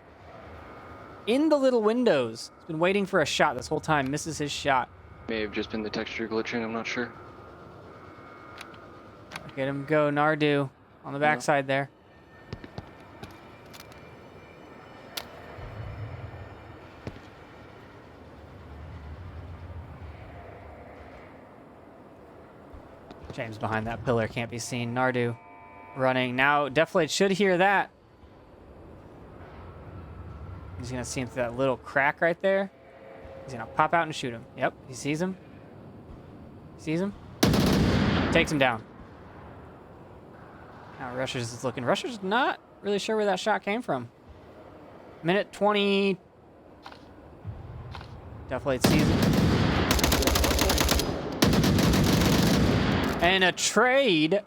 in the little windows. He's been waiting for a shot this whole time, misses his shot. May have just been the texture glitching, I'm not sure. Get him go, Nardu, on the backside there. James behind that pillar, can't be seen. Nardu running. Now, Defilade should hear that. He's going to see him through that little crack right there. He's going to pop out and shoot him. Yep, he sees him. Sees him. Takes him down. Now Rushers is looking. Rushers not really sure where that shot came from. Minute 20. Definitely season. And a trade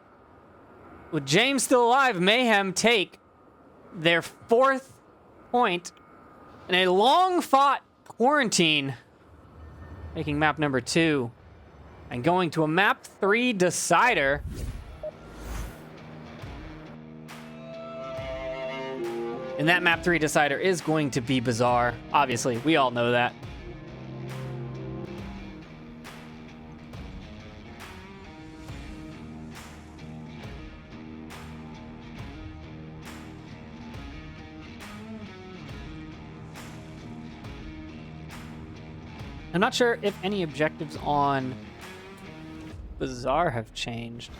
with James still alive. Mayhem take their 4th point in a long-fought quarantine, making map number 2 and going to a map 3 decider. And that map 3 decider is going to be bizarre. Obviously, we all know that. I'm not sure if any objectives on Bazaar have changed.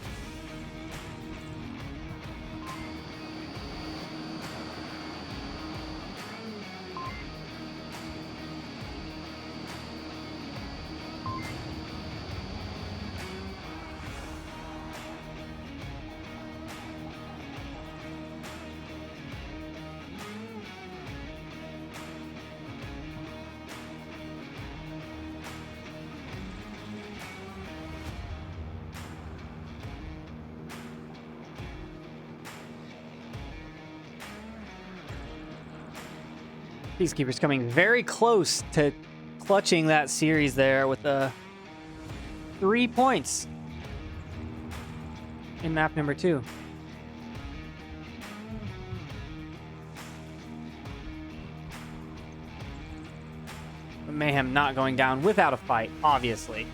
Peacekeepers coming very close to clutching that series there with 3 points in map number 2. But Mayhem not going down without a fight, obviously.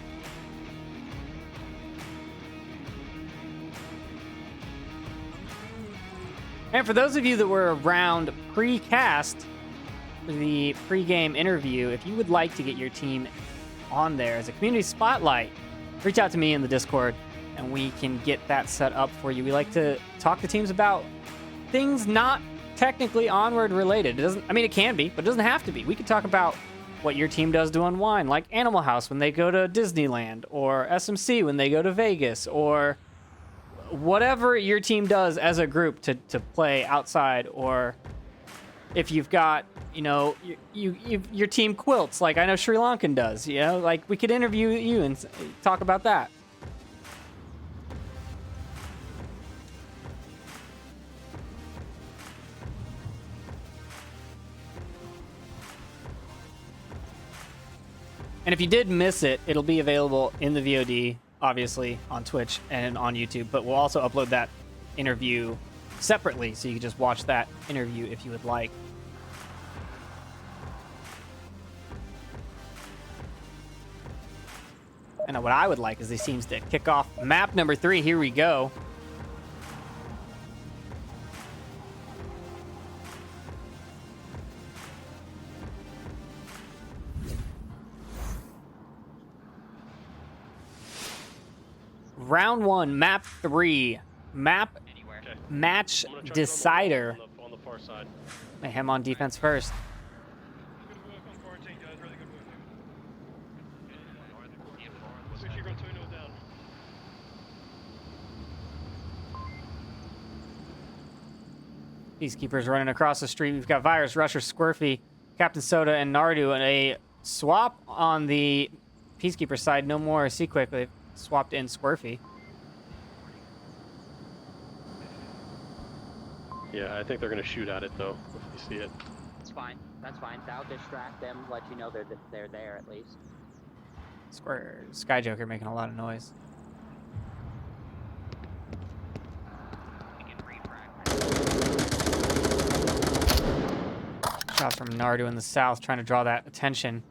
And for those of you that were around pre-cast, the pre-game interview, if you would like to get your team on there as a community spotlight, reach out to me in the Discord and we can get that set up for you. We like to talk to teams about things not technically Onward related. It doesn't, I mean, it can be, but it doesn't have to be. We could talk about what your team does to unwind, like Animal House when they go to Disneyland, or SMC when they go to Vegas, or whatever your team does as a group to play outside, or if you've got, you know, your team quilts, like I know Sri Lankan does, you know, like we could interview you and talk about that. And if you did miss it, it'll be available in the VOD, obviously, on Twitch and on YouTube, but we'll also upload that interview separately, so you can just watch that interview if you would like. And what I would like is these teams to kick off map number 3. Here we go. Round 1, map 3. Map Anywhere. I'm Okay. gonna try to decider. on the far side. Mayhem on defense first. Good work on quarantine, guys. Really good work. Switch, you got 2-0 down. Peacekeepers running across the street. We've got Virus, Rusher, Squirfy, Captain Soda, and Nardu, and a swap on the Peacekeeper side. No more Seaquick. They've swapped in Squirfy. Yeah, I think they're gonna shoot at it though, if you see it. It's fine. That's fine. That'll distract them, let you know they're there at least. Sky Joker making a lot of noise. We can refract. Shots from Nardu in the south, trying to draw that attention.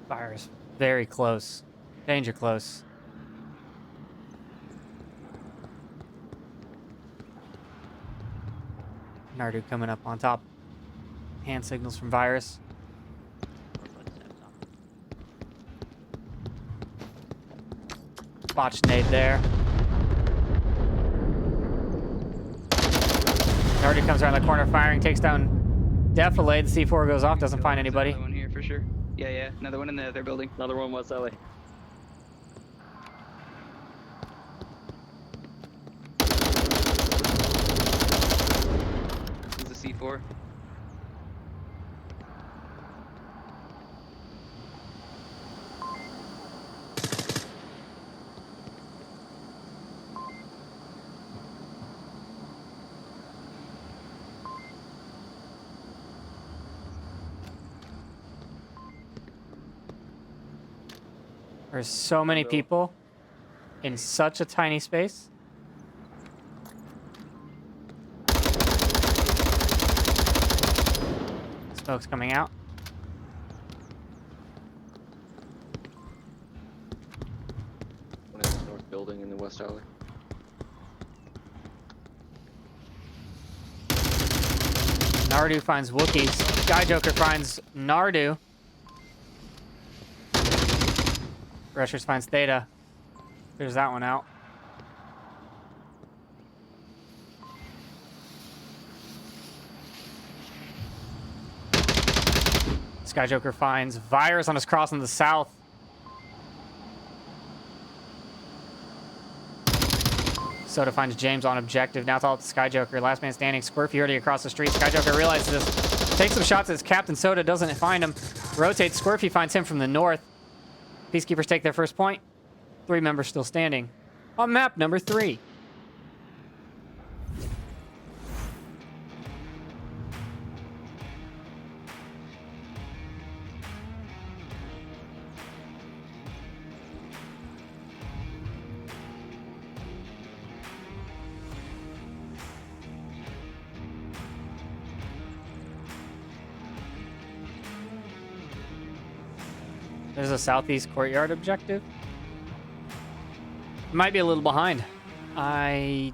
Fire's very close. Danger close. Nardu coming up on top. Hand signals from Virus. Botched nade there. Nardu comes around the corner firing, takes down defilade. The C4 goes off, doesn't find anybody. Another one here for sure. Yeah, another one in the other building. Another one West alley. This is a C4. There's so many people in such a tiny space. Smoke's coming out. One in the north building in the west alley. Nardu finds Wookiees. Sky Joker finds Nardu. Rushers finds Theta. There's that one out. Sky Joker finds Virus on his cross in the south. Soda finds James on objective. Now it's all up to Sky Joker. Last man standing. Squirfy already across the street. Sky Joker realizes this. Takes some shots as Captain Soda doesn't find him. Rotates. Squirfy finds him from the north. Peacekeepers take their first point. 3 members still standing. On map number 3. There's a southeast courtyard objective. Might be a little behind. I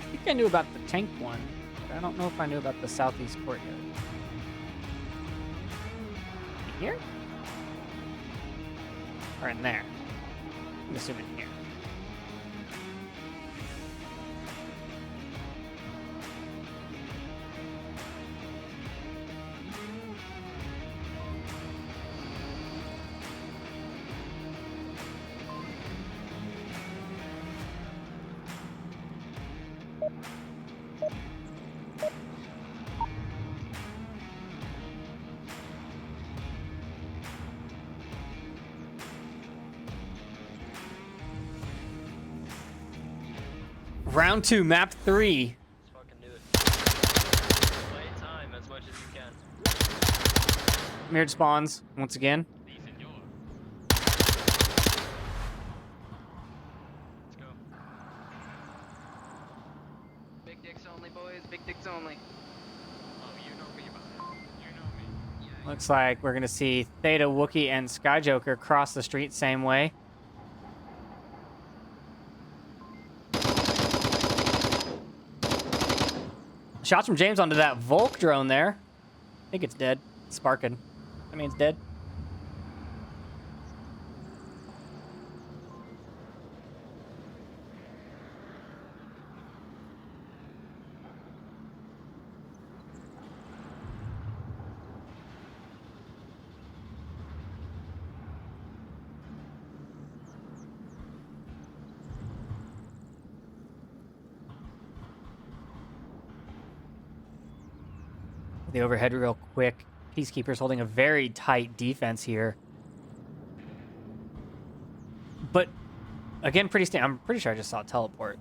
think I knew about the tank one, but I don't know if I knew about the southeast courtyard. Here? Or in there? I'm assuming here. Round 2, map 3. Let's fucking do it. Play time as much as you can. Mirrored spawns once again. Let's go. Big dicks only, boys. Big dicks only. Oh, you know me, buddy. You know me. Looks like we're going to see Theta, Wookiee, and Sky Joker cross the street same way. Shots from James onto that Volk drone there. I think it's dead. It's sparking. That means dead. The overhead real quick. Peacekeepers holding a very tight defense here. But, again, I'm pretty sure I just saw a teleport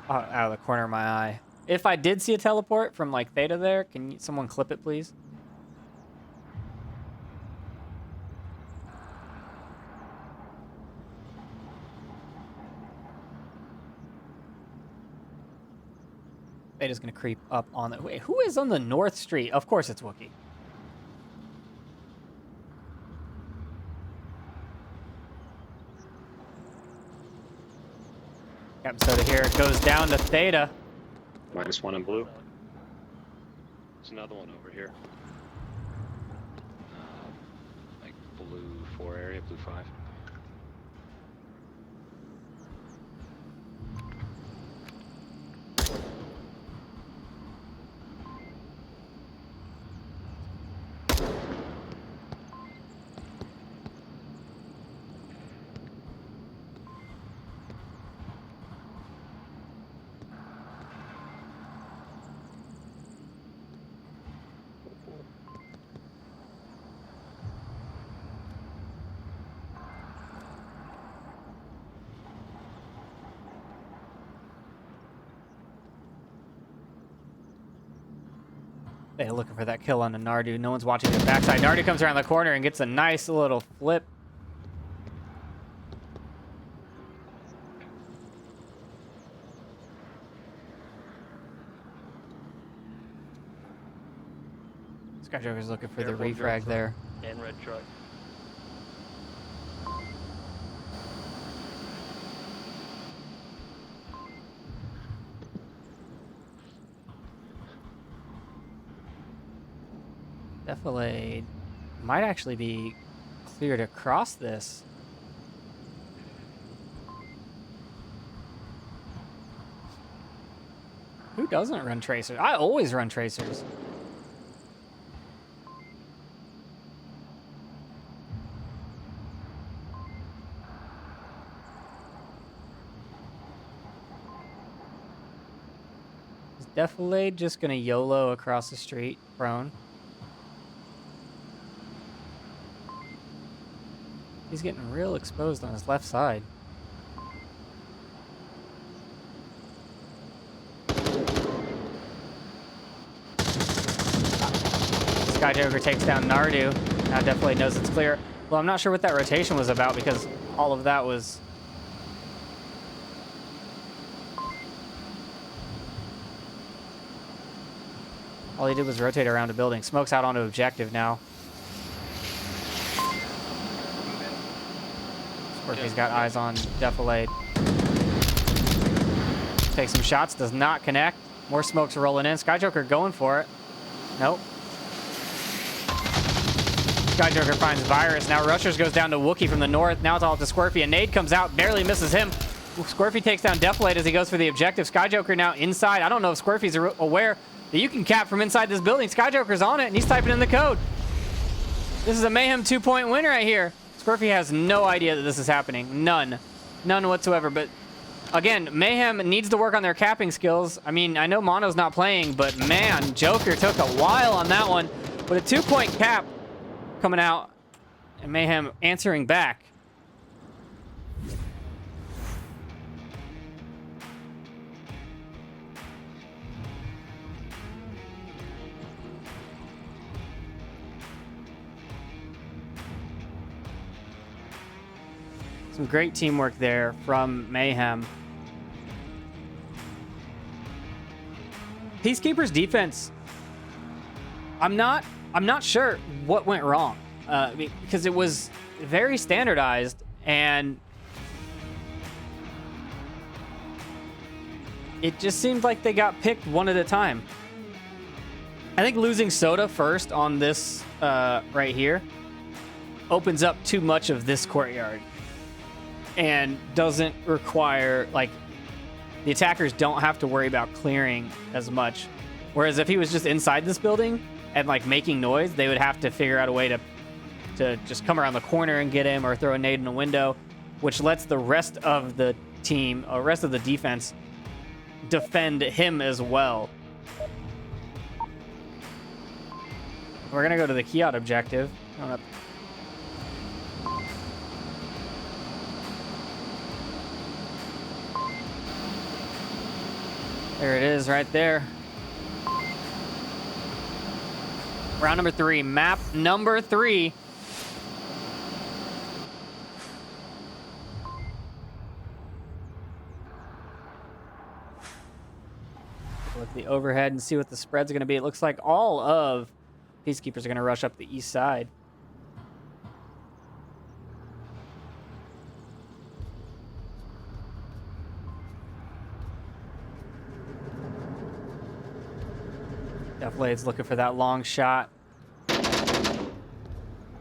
out of the corner of my eye. If I did see a teleport from, like, Theta there, can someone clip it, please? Theta's gonna creep up on the... Wait, who is on the north street? Of course it's Wookiee. Captain Soda here goes down to Theta. -1 in blue. There's another one over here. Like blue 4 area, blue 5. They're looking for that kill on the Nardu. No one's watching their backside. Nardu comes around the corner and gets a nice little flip. Skyjoker's looking for the refrag there. And red truck. Defilade might actually be cleared across this. Who doesn't run tracers? I always run tracers. Is Defilade just gonna YOLO across the street, prone? He's getting real exposed on his left side. Skyjoker takes down Nardu. Now Defilade knows it's clear. Well, I'm not sure what that rotation was about because all of that was... all he did was rotate around a building. Smoke's out onto objective now. Scorpion's got eyes on Defilade. Takes some shots, does not connect. More smoke's rolling in. Skyjoker going for it. Nope. Skyjoker finds Virus. Now Rushers goes down to Wookiee from the north. Now it's all up to Scorpion. Nade comes out, barely misses him. Scorpy takes down Defilade as he goes for the objective. Skyjoker now inside. I don't know if Scorpy's aware that you can cap from inside this building. Skyjoker's on it, and he's typing in the code. This is a Mayhem 2-point win right here. Scorpy has no idea that this is happening. None. None whatsoever. But again, Mayhem needs to work on their capping skills. I mean, I know Mono's not playing, but man, Joker took a while on that one. But a 2-point cap coming out, and Mayhem answering back. Some great teamwork there from Mayhem. Peacekeepers defense. I'm not sure what went wrong because it was very standardized and it just seemed like they got picked one at a time. I think losing Soda first on this right here opens up too much of this courtyard and doesn't require, like, the attackers don't have to worry about clearing as much. Whereas if he was just inside this building and, like, making noise, they would have to figure out a way to just come around the corner and get him or throw a nade in a window, which lets the rest of the team, or rest of the defense, defend him as well. We're gonna go to the Keyot objective. There it is right there. Round number 3, map number 3. Look at the overhead and see what the spread's going to be. It looks like all of Peacekeepers are going to rush up the east side. Defilade's looking for that long shot.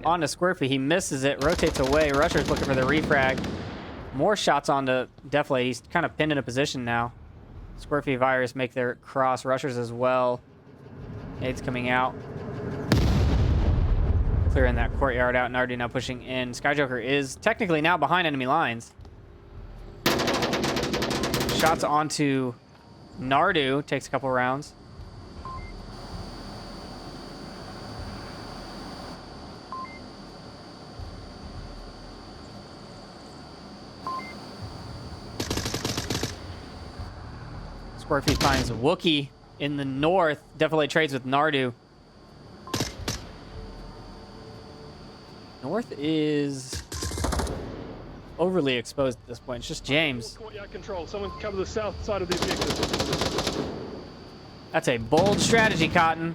On to Squirfy. He misses it, rotates away. Rusher's looking for the refrag. More shots onto Defilade. He's kind of pinned in a position now. Squirfy, Virus make their cross. Rushers as well. Nade's coming out. Clearing that courtyard out. Nardu now pushing in. Skyjoker is technically now behind enemy lines. Shots onto Nardu. Takes a couple rounds. Scorpy finds Wookiee in the north. Defilade trades with Nardu. North is overly exposed at this point. It's just James. Courtyard control. Someone cover the south side of these vehicles. That's a bold strategy, Cotton.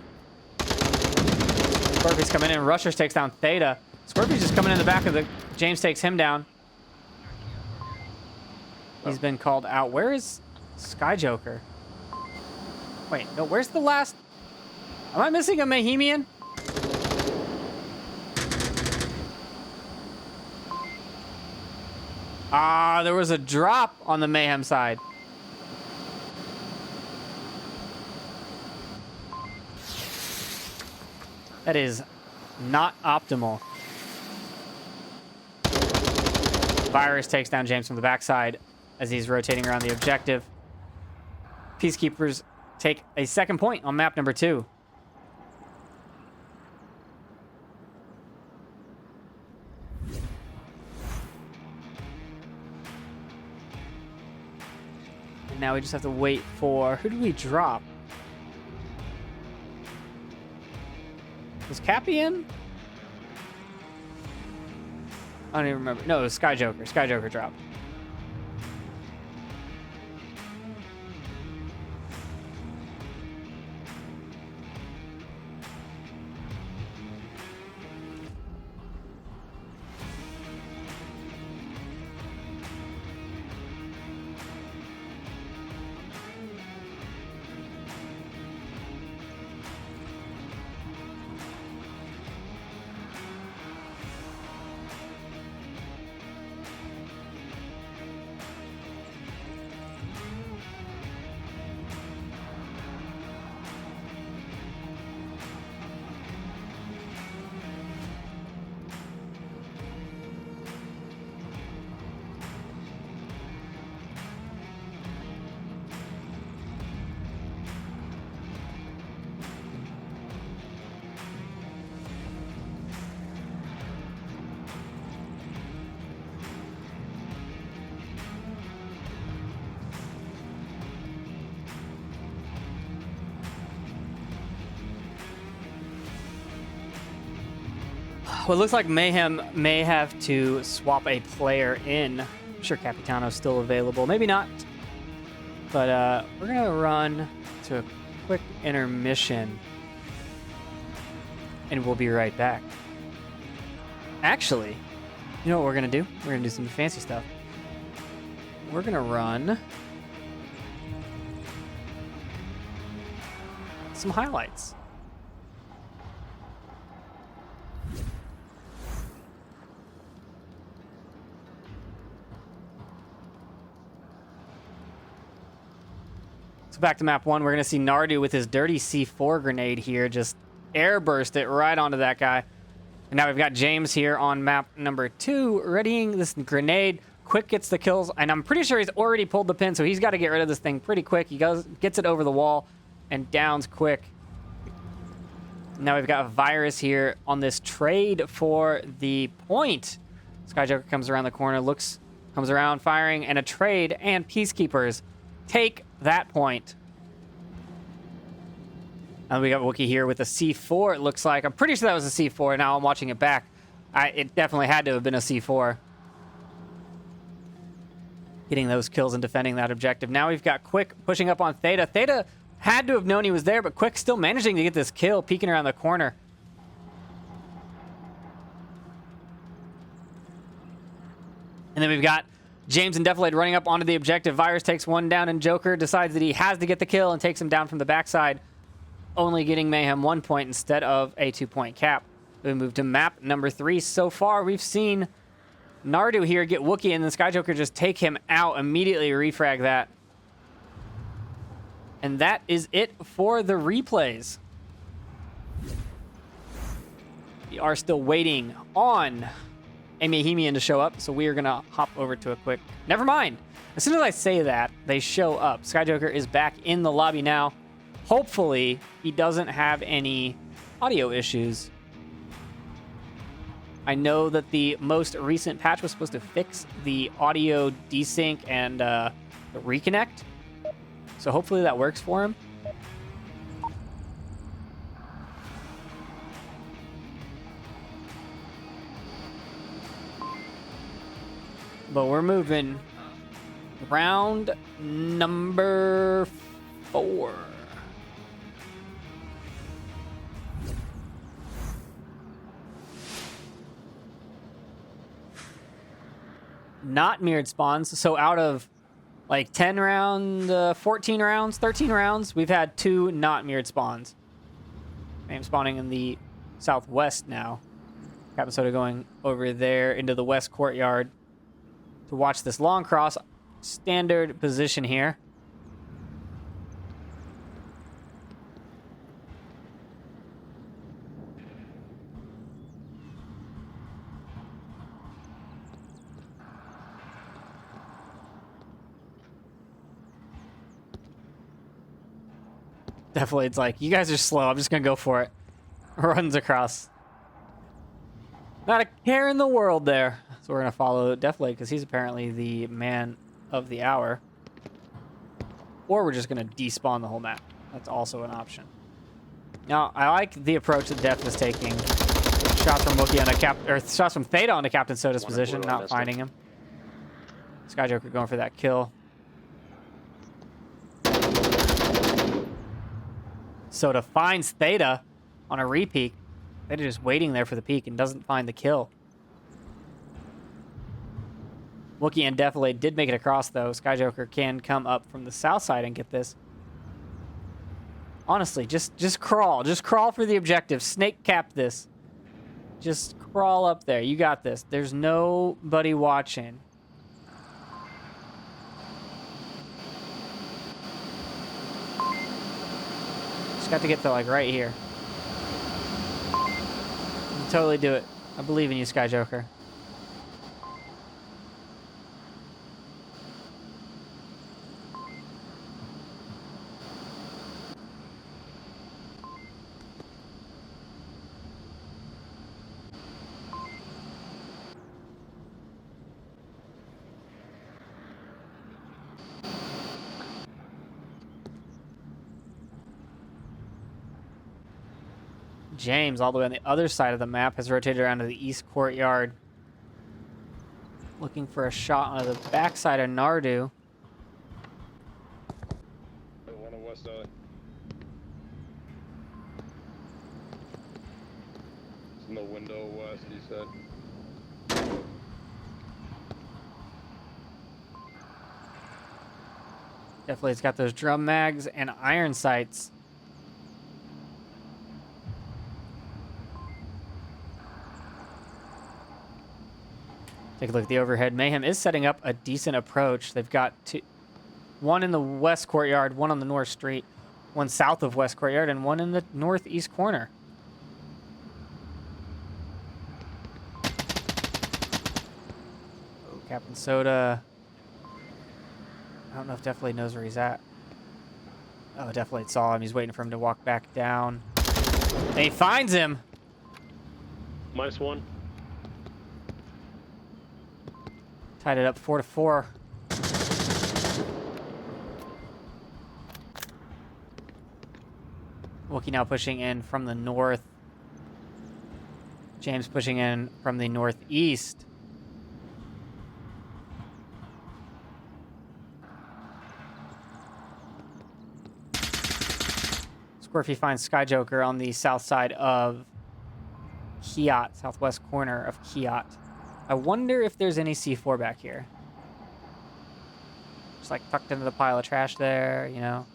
Scorpion's coming in. Rushers takes down Theta. Scorpion's just coming in the back of the... James takes him down. He's been called out. Where is Sky Joker? Wait, no, where's the last... Am I missing a Mayhemian? Ah, there was a drop on the Mayhem side. That is not optimal. Virus takes down James from the backside as he's rotating around the objective. Peacekeepers take a second point on map number 2. And now we just have to wait for... Who did we drop? Was Cappy in? I don't even remember. No, it was Sky Joker. Sky Joker dropped. Well, it looks like Mayhem may have to swap a player in. I'm sure Capitano's still available. Maybe not. But we're going to run to a quick intermission. And we'll be right back. Actually, you know what we're going to do? We're going to do some fancy stuff. We're going to run some highlights. So back to map 1, we're going to see Nardu with his dirty C4 grenade here, just airburst it right onto that guy. And now we've got James here on map number 2, readying this grenade. Quick gets the kills, and I'm pretty sure he's already pulled the pin, so he's got to get rid of this thing pretty quick. He gets it over the wall and downs quick. Now we've got Virus here on this trade for the point. Skyjoker comes around the corner, comes around firing, and a trade, and Peacekeepers take that point. And we got Wookiee here with a C4, it looks like. I'm pretty sure that was a C4. Now I'm watching it back. It definitely had to have been a C4. Getting those kills and defending that objective. Now we've got Quick pushing up on Theta. Theta had to have known he was there, but Quick still managing to get this kill, peeking around the corner. And then we've got James and Defilade running up onto the objective. Virus takes one down, and Joker decides that he has to get the kill and takes him down from the backside, only getting Mayhem 1 point instead of a 2-point cap. We move to map number 3. So far, we've seen Nardu here get Wookiee, and then Skyjoker just take him out, immediately refrag that. And that is it for the replays. We are still waiting on a Mayhemian to show up, so we are going to hop over to a quick... Never mind. As soon as I say that, they show up. Skyjoker is back in the lobby now. Hopefully, he doesn't have any audio issues. I know that the most recent patch was supposed to fix the audio desync and the reconnect. So hopefully that works for him. But we're moving. Round number 4. Not mirrored spawns. So out of like 10 round, 14 rounds, 13 rounds, we've had 2 not mirrored spawns. I'm spawning in the southwest now. Captain Soda going over there into the west courtyard to watch this long cross. Standard position here. Definitely, it's like, you guys are slow. I'm just going to go for it. Runs across. Not a care in the world there. So we're going to follow definitely because he's apparently the man of the hour. Or we're just going to despawn the whole map. That's also an option. Now, I like the approach that Def is taking. Shots from Wookiee on a shots from Theta onto Captain Soda's position, not finding him. Skyjoker going for that kill. Soda finds Theta on a repeak. Theta just waiting there for the peek and doesn't find the kill. Wookiee and Defilade did make it across, though. Skyjoker can come up from the south side and get this. Honestly, just crawl. Just crawl for the objective. Snake cap this. Just crawl up there. You got this. There's nobody watching. Just got to get to, like, right here. You can totally do it. I believe in you, Skyjoker. James, all the way on the other side of the map, has rotated around to the east courtyard. Looking for a shot on the backside of Nardu. One on west side. It's in the window west, he said. Definitely, it's got those drum mags and iron sights. Take a look at the overhead. Mayhem is setting up a decent approach. They've got one in the west courtyard, one on the north street, one south of west courtyard, and one in the northeast corner. Oh, Captain Soda. I don't know if Defilade knows where he's at. Oh, Defilade saw him. He's waiting for him to walk back down. And he finds him. -1. Tied it up 4-4. Wookiee now pushing in from the north. James pushing in from the northeast. Squirfy finds Skyjoker on the south side of Kiat, southwest corner of Kiat. I wonder if there's any C4 back here. Just like tucked into the pile of trash there, you know.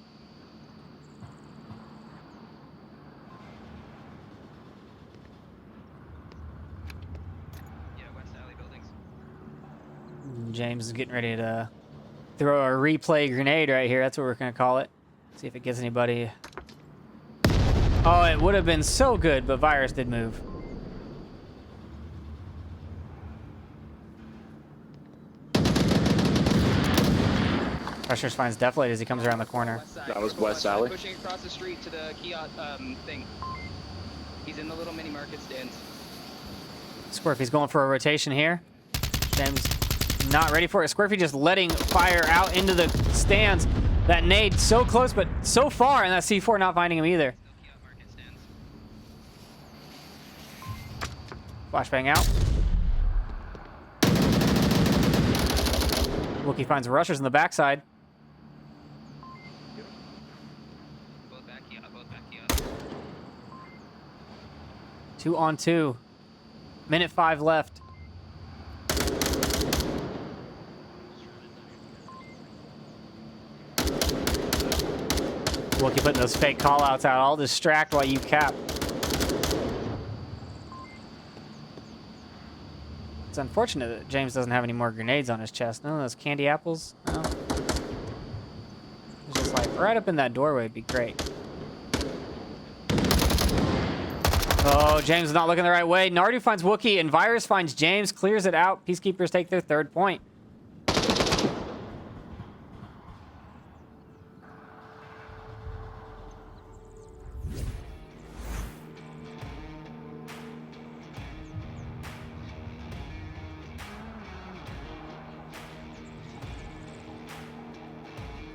Yeah, west alley buildings. James is getting ready to throw a replay grenade right here. That's what we're going to call it. See if it gets anybody. Oh, it would have been so good, but Virus did move. Pressures finds Defilade as he comes around the corner. That was west alley. Pushing across the street to the Kiat thing. He's in the little mini market stands. Squirfy's going for a rotation here. James not ready for it. Squirfy just letting fire out into the stands. That nade so close, but so far, and that C4 not finding him either. Kiat market stands. Flashbang out. Wookie finds rushers in the backside. Both back here, both back here. 2 on 2. Minute 5 left. Wookie putting those fake callouts out. I'll distract while you cap. It's unfortunate that James doesn't have any more grenades on his chest. None of those candy apples. No. It's just like right up in that doorway would be great. Oh, James is not looking the right way. Nardu finds Wookie, and Virus finds James, clears it out. Peacekeepers take their 3rd point.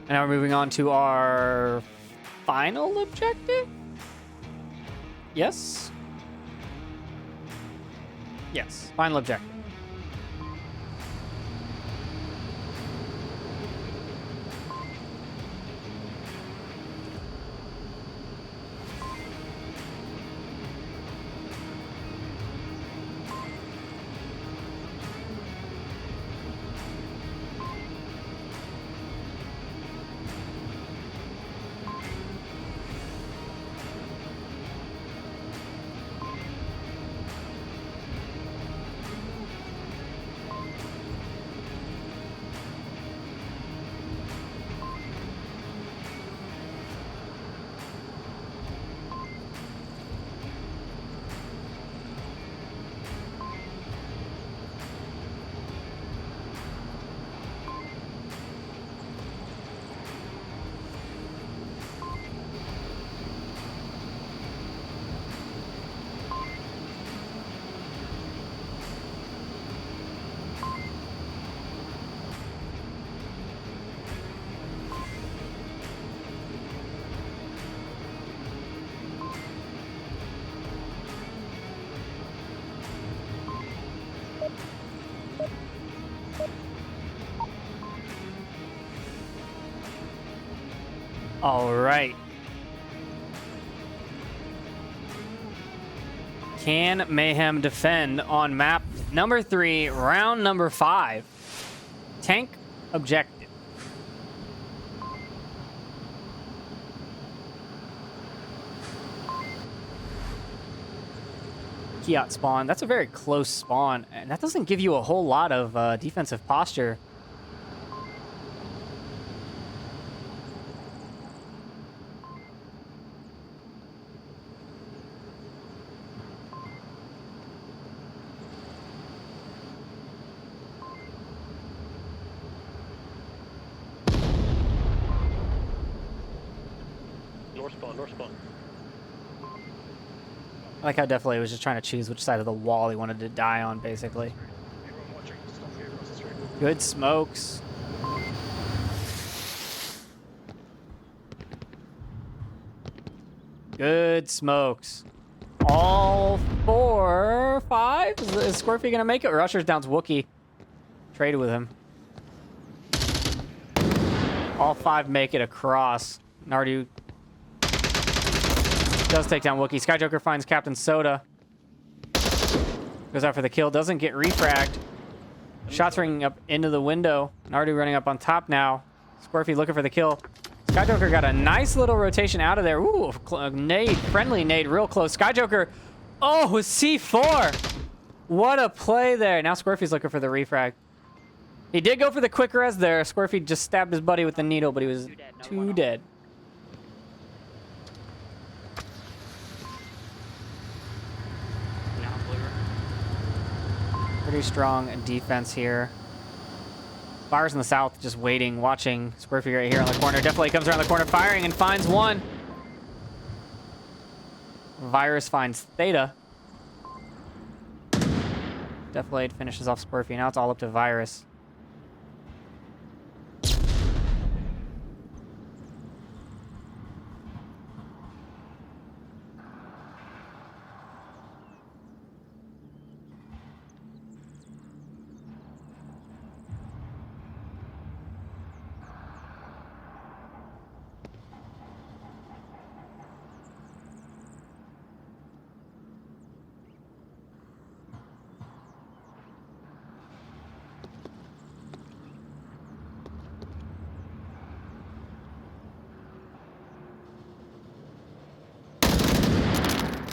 And now we're moving on to our final objective? Yes? Yes, final objective. All right. Can Mayhem defend on map number 3, round number 5? Tank objective. Kiat spawn. That's a very close spawn, and that doesn't give you a whole lot of defensive posture. North spawn. I like how definitely was just trying to choose which side of the wall he wanted to die on, basically. Everyone watching, just don't forget across the street. Good smokes. Good smokes. All 4, 5? Is Scorpy gonna make it? Rusher's down to Wookie. Traded with him. All 5 make it across. Nardu does take down Wookie. Skyjoker finds Captain Soda. Goes out for the kill. Doesn't get refragged. Shots ringing up into the window. Nardu running up on top now. Scorpy looking for the kill. Skyjoker got a nice little rotation out of there. Ooh, nade. Friendly nade. Real close. Skyjoker. Oh, C4. What a play there. Now Scorpy's looking for the refrag. He did go for the quick res there. Scorpy just stabbed his buddy with the needle, but he was too dead. Pretty strong defense here. Virus in the south just waiting, watching. Squirfy right here on the corner. Definitely comes around the corner firing and finds one. Virus finds Theta. Definitely finishes off Squirfy. Now it's all up to Virus.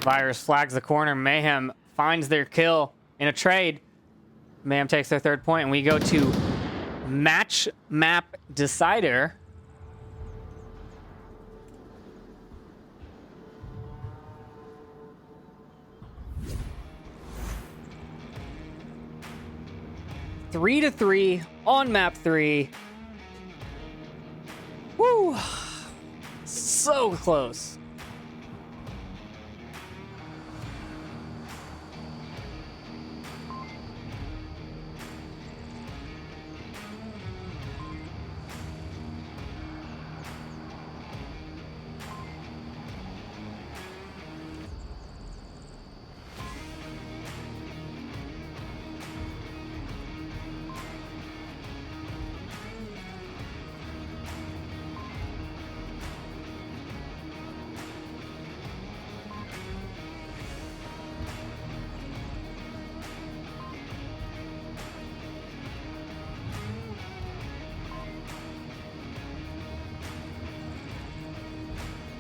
Virus flags the corner. Mayhem finds their kill in a trade. Mayhem takes their 3rd point, and we go to match map decider. Three to 3 on map 3. Woo! So close.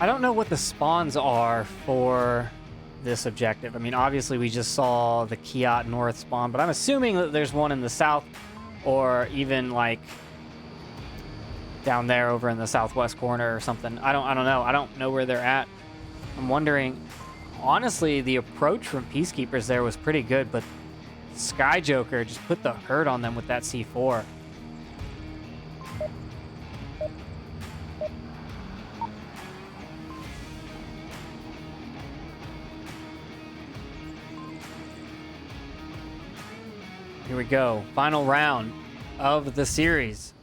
I don't know what the spawns are for this objective. I mean, obviously we just saw the Kiat North spawn, but I'm assuming that there's one in the south or even like down there over in the southwest corner or something. I don't know. I don't know where they're at. I'm wondering, honestly, the approach from Peacekeepers there was pretty good, but Sky Joker just put the hurt on them with that C4. Here we go. Final round of the series.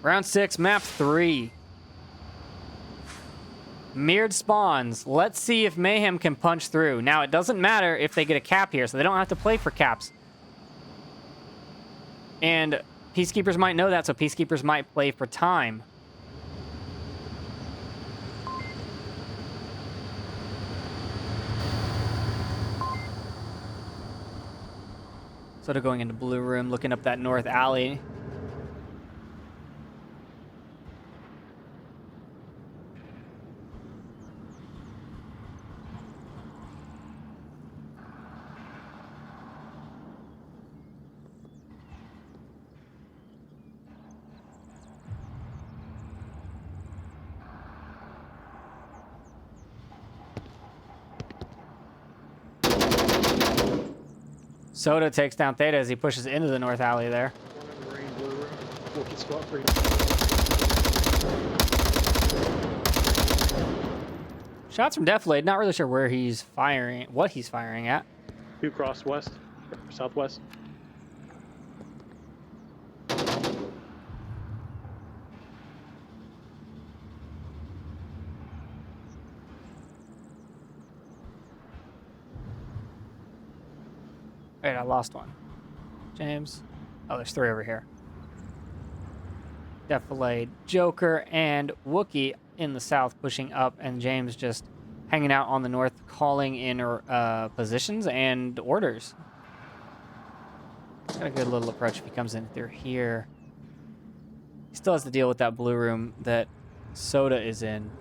Round 6, map 3. Mirrored spawns. Let's see if Mayhem can punch through. Now, it doesn't matter if they get a cap here, so they don't have to play for caps. And Peacekeepers might know that, so Peacekeepers might play for time. Sort of going into blue room, looking up that north alley. Soda takes down Theta as he pushes into the north alley there. Shots from Deflade. Not really sure where he's firing, what he's firing at. 2 cross west, southwest. Wait, I lost one. James. Oh, there's 3 over here. Defilade, Joker, and Wookie in the south pushing up, and James just hanging out on the north, calling in positions and orders. Got a good little approach if he comes in through here. He still has to deal with that blue room that Soda is in.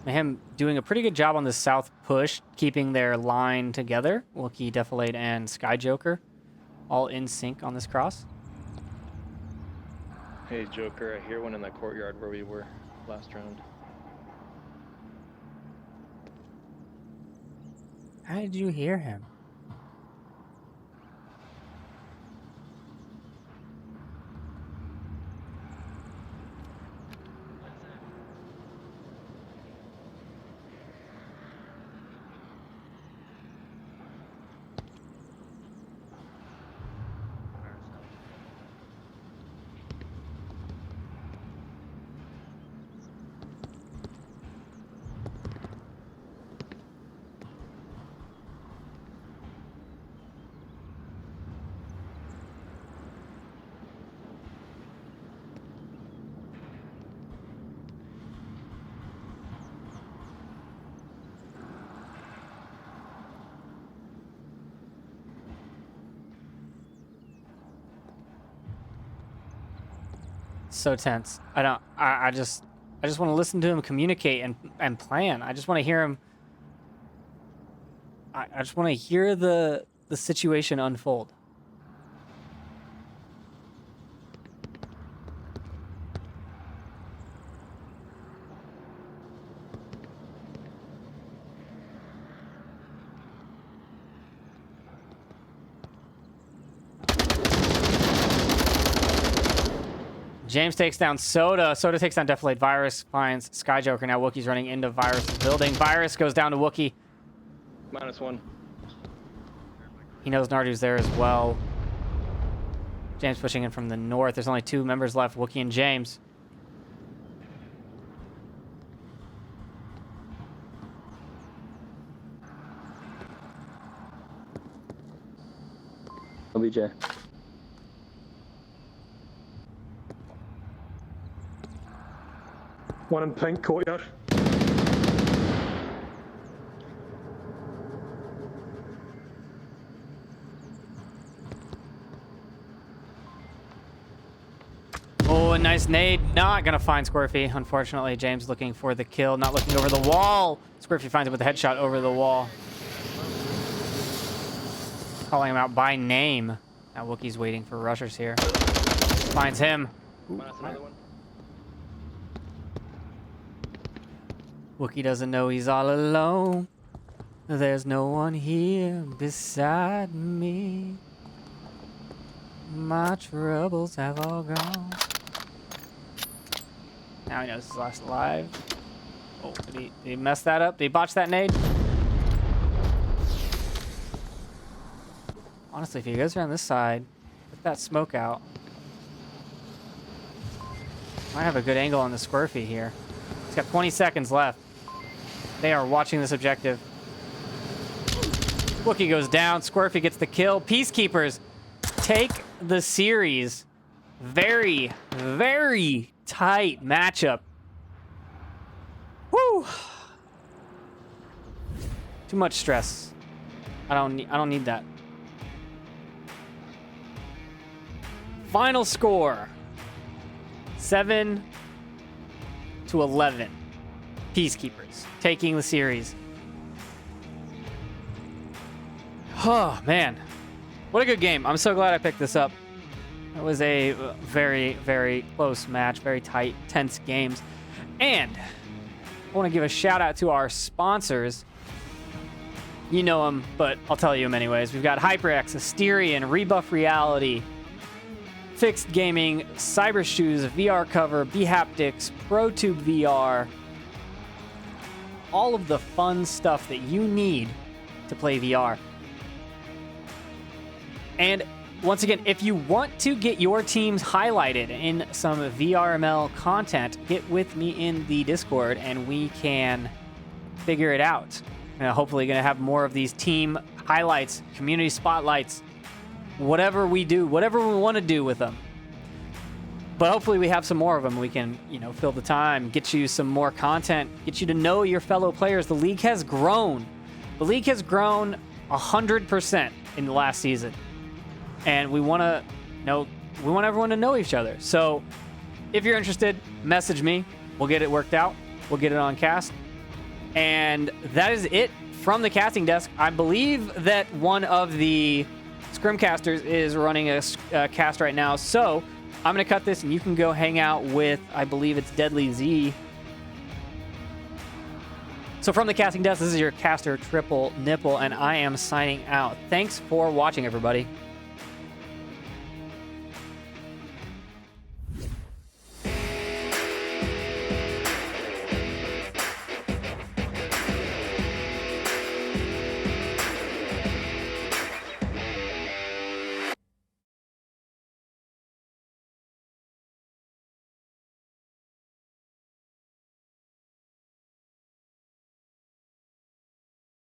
Him doing a pretty good job on the south push, keeping their line together. Wookie, Defilade, and Sky Joker all in sync on this cross. Hey, Joker, I hear one in that courtyard where we were last round. How did you hear him? So tense. I just want to listen to him communicate and plan. I just want to hear him. I just want to hear the situation unfold. James takes down Soda. Soda takes down Defilade. Virus finds Sky Joker. Now Wookiee's running into Virus's building. Virus goes down to Wookiee. -1. He knows Nardu's there as well. James pushing in from the north. There's only 2 members left, Wookiee and James. OBJ. One in pink courtyard. Oh, a nice nade. Not gonna find Squirfy. Unfortunately, James looking for the kill, not looking over the wall. Squirfy finds him with a headshot over the wall. Calling him out by name. Now Wookiee's waiting for rushers here. Finds him. Another one. Wookiee doesn't know he's all alone. There's no one here beside me. My troubles have all gone. Now he knows he's last alive. Oh, did he mess that up? Did he botch that nade? Honestly, if he goes around this side, put that smoke out. Might have a good angle on the Squirfy here. He's got 20 seconds left. They are watching this objective. Wookiee goes down. Squirfy gets the kill. Peacekeepers take the series. Very, very tight matchup. Woo! Too much stress. I don't need that. Final score. 7-11. Peacekeepers taking the series. Oh, man. What a good game. I'm so glad I picked this up. It was a very, very close match. Very tight, tense games. And I want to give a shout out to our sponsors. You know them, but I'll tell you them anyways. We've got HyperX, Asterion, Rebuff Reality, Fixed Gaming, Cyber Shoes, VR Cover, bHaptics, ProTube VR. All of the fun stuff that you need to play VR. And once again, if you want to get your teams highlighted in some VRML content, get with me in the Discord and we can figure it out. Hopefully going to have more of these team highlights, community spotlights, whatever we do, whatever we want to do with them. But hopefully we have some more of them. We can, fill the time, get you some more content, get you to know your fellow players. The league has grown. The league has grown 100% in the last season. And we want everyone to know each other. So if you're interested, message me. We'll get it worked out. We'll get it on cast. And that is it from the casting desk. I believe that one of the Scrimcasters is running a cast right now. So I'm going to cut this and you can go hang out with, I believe it's Deadly Z. So from the casting desk, this is your caster Triple Nipple, and I am signing out. Thanks for watching, everybody.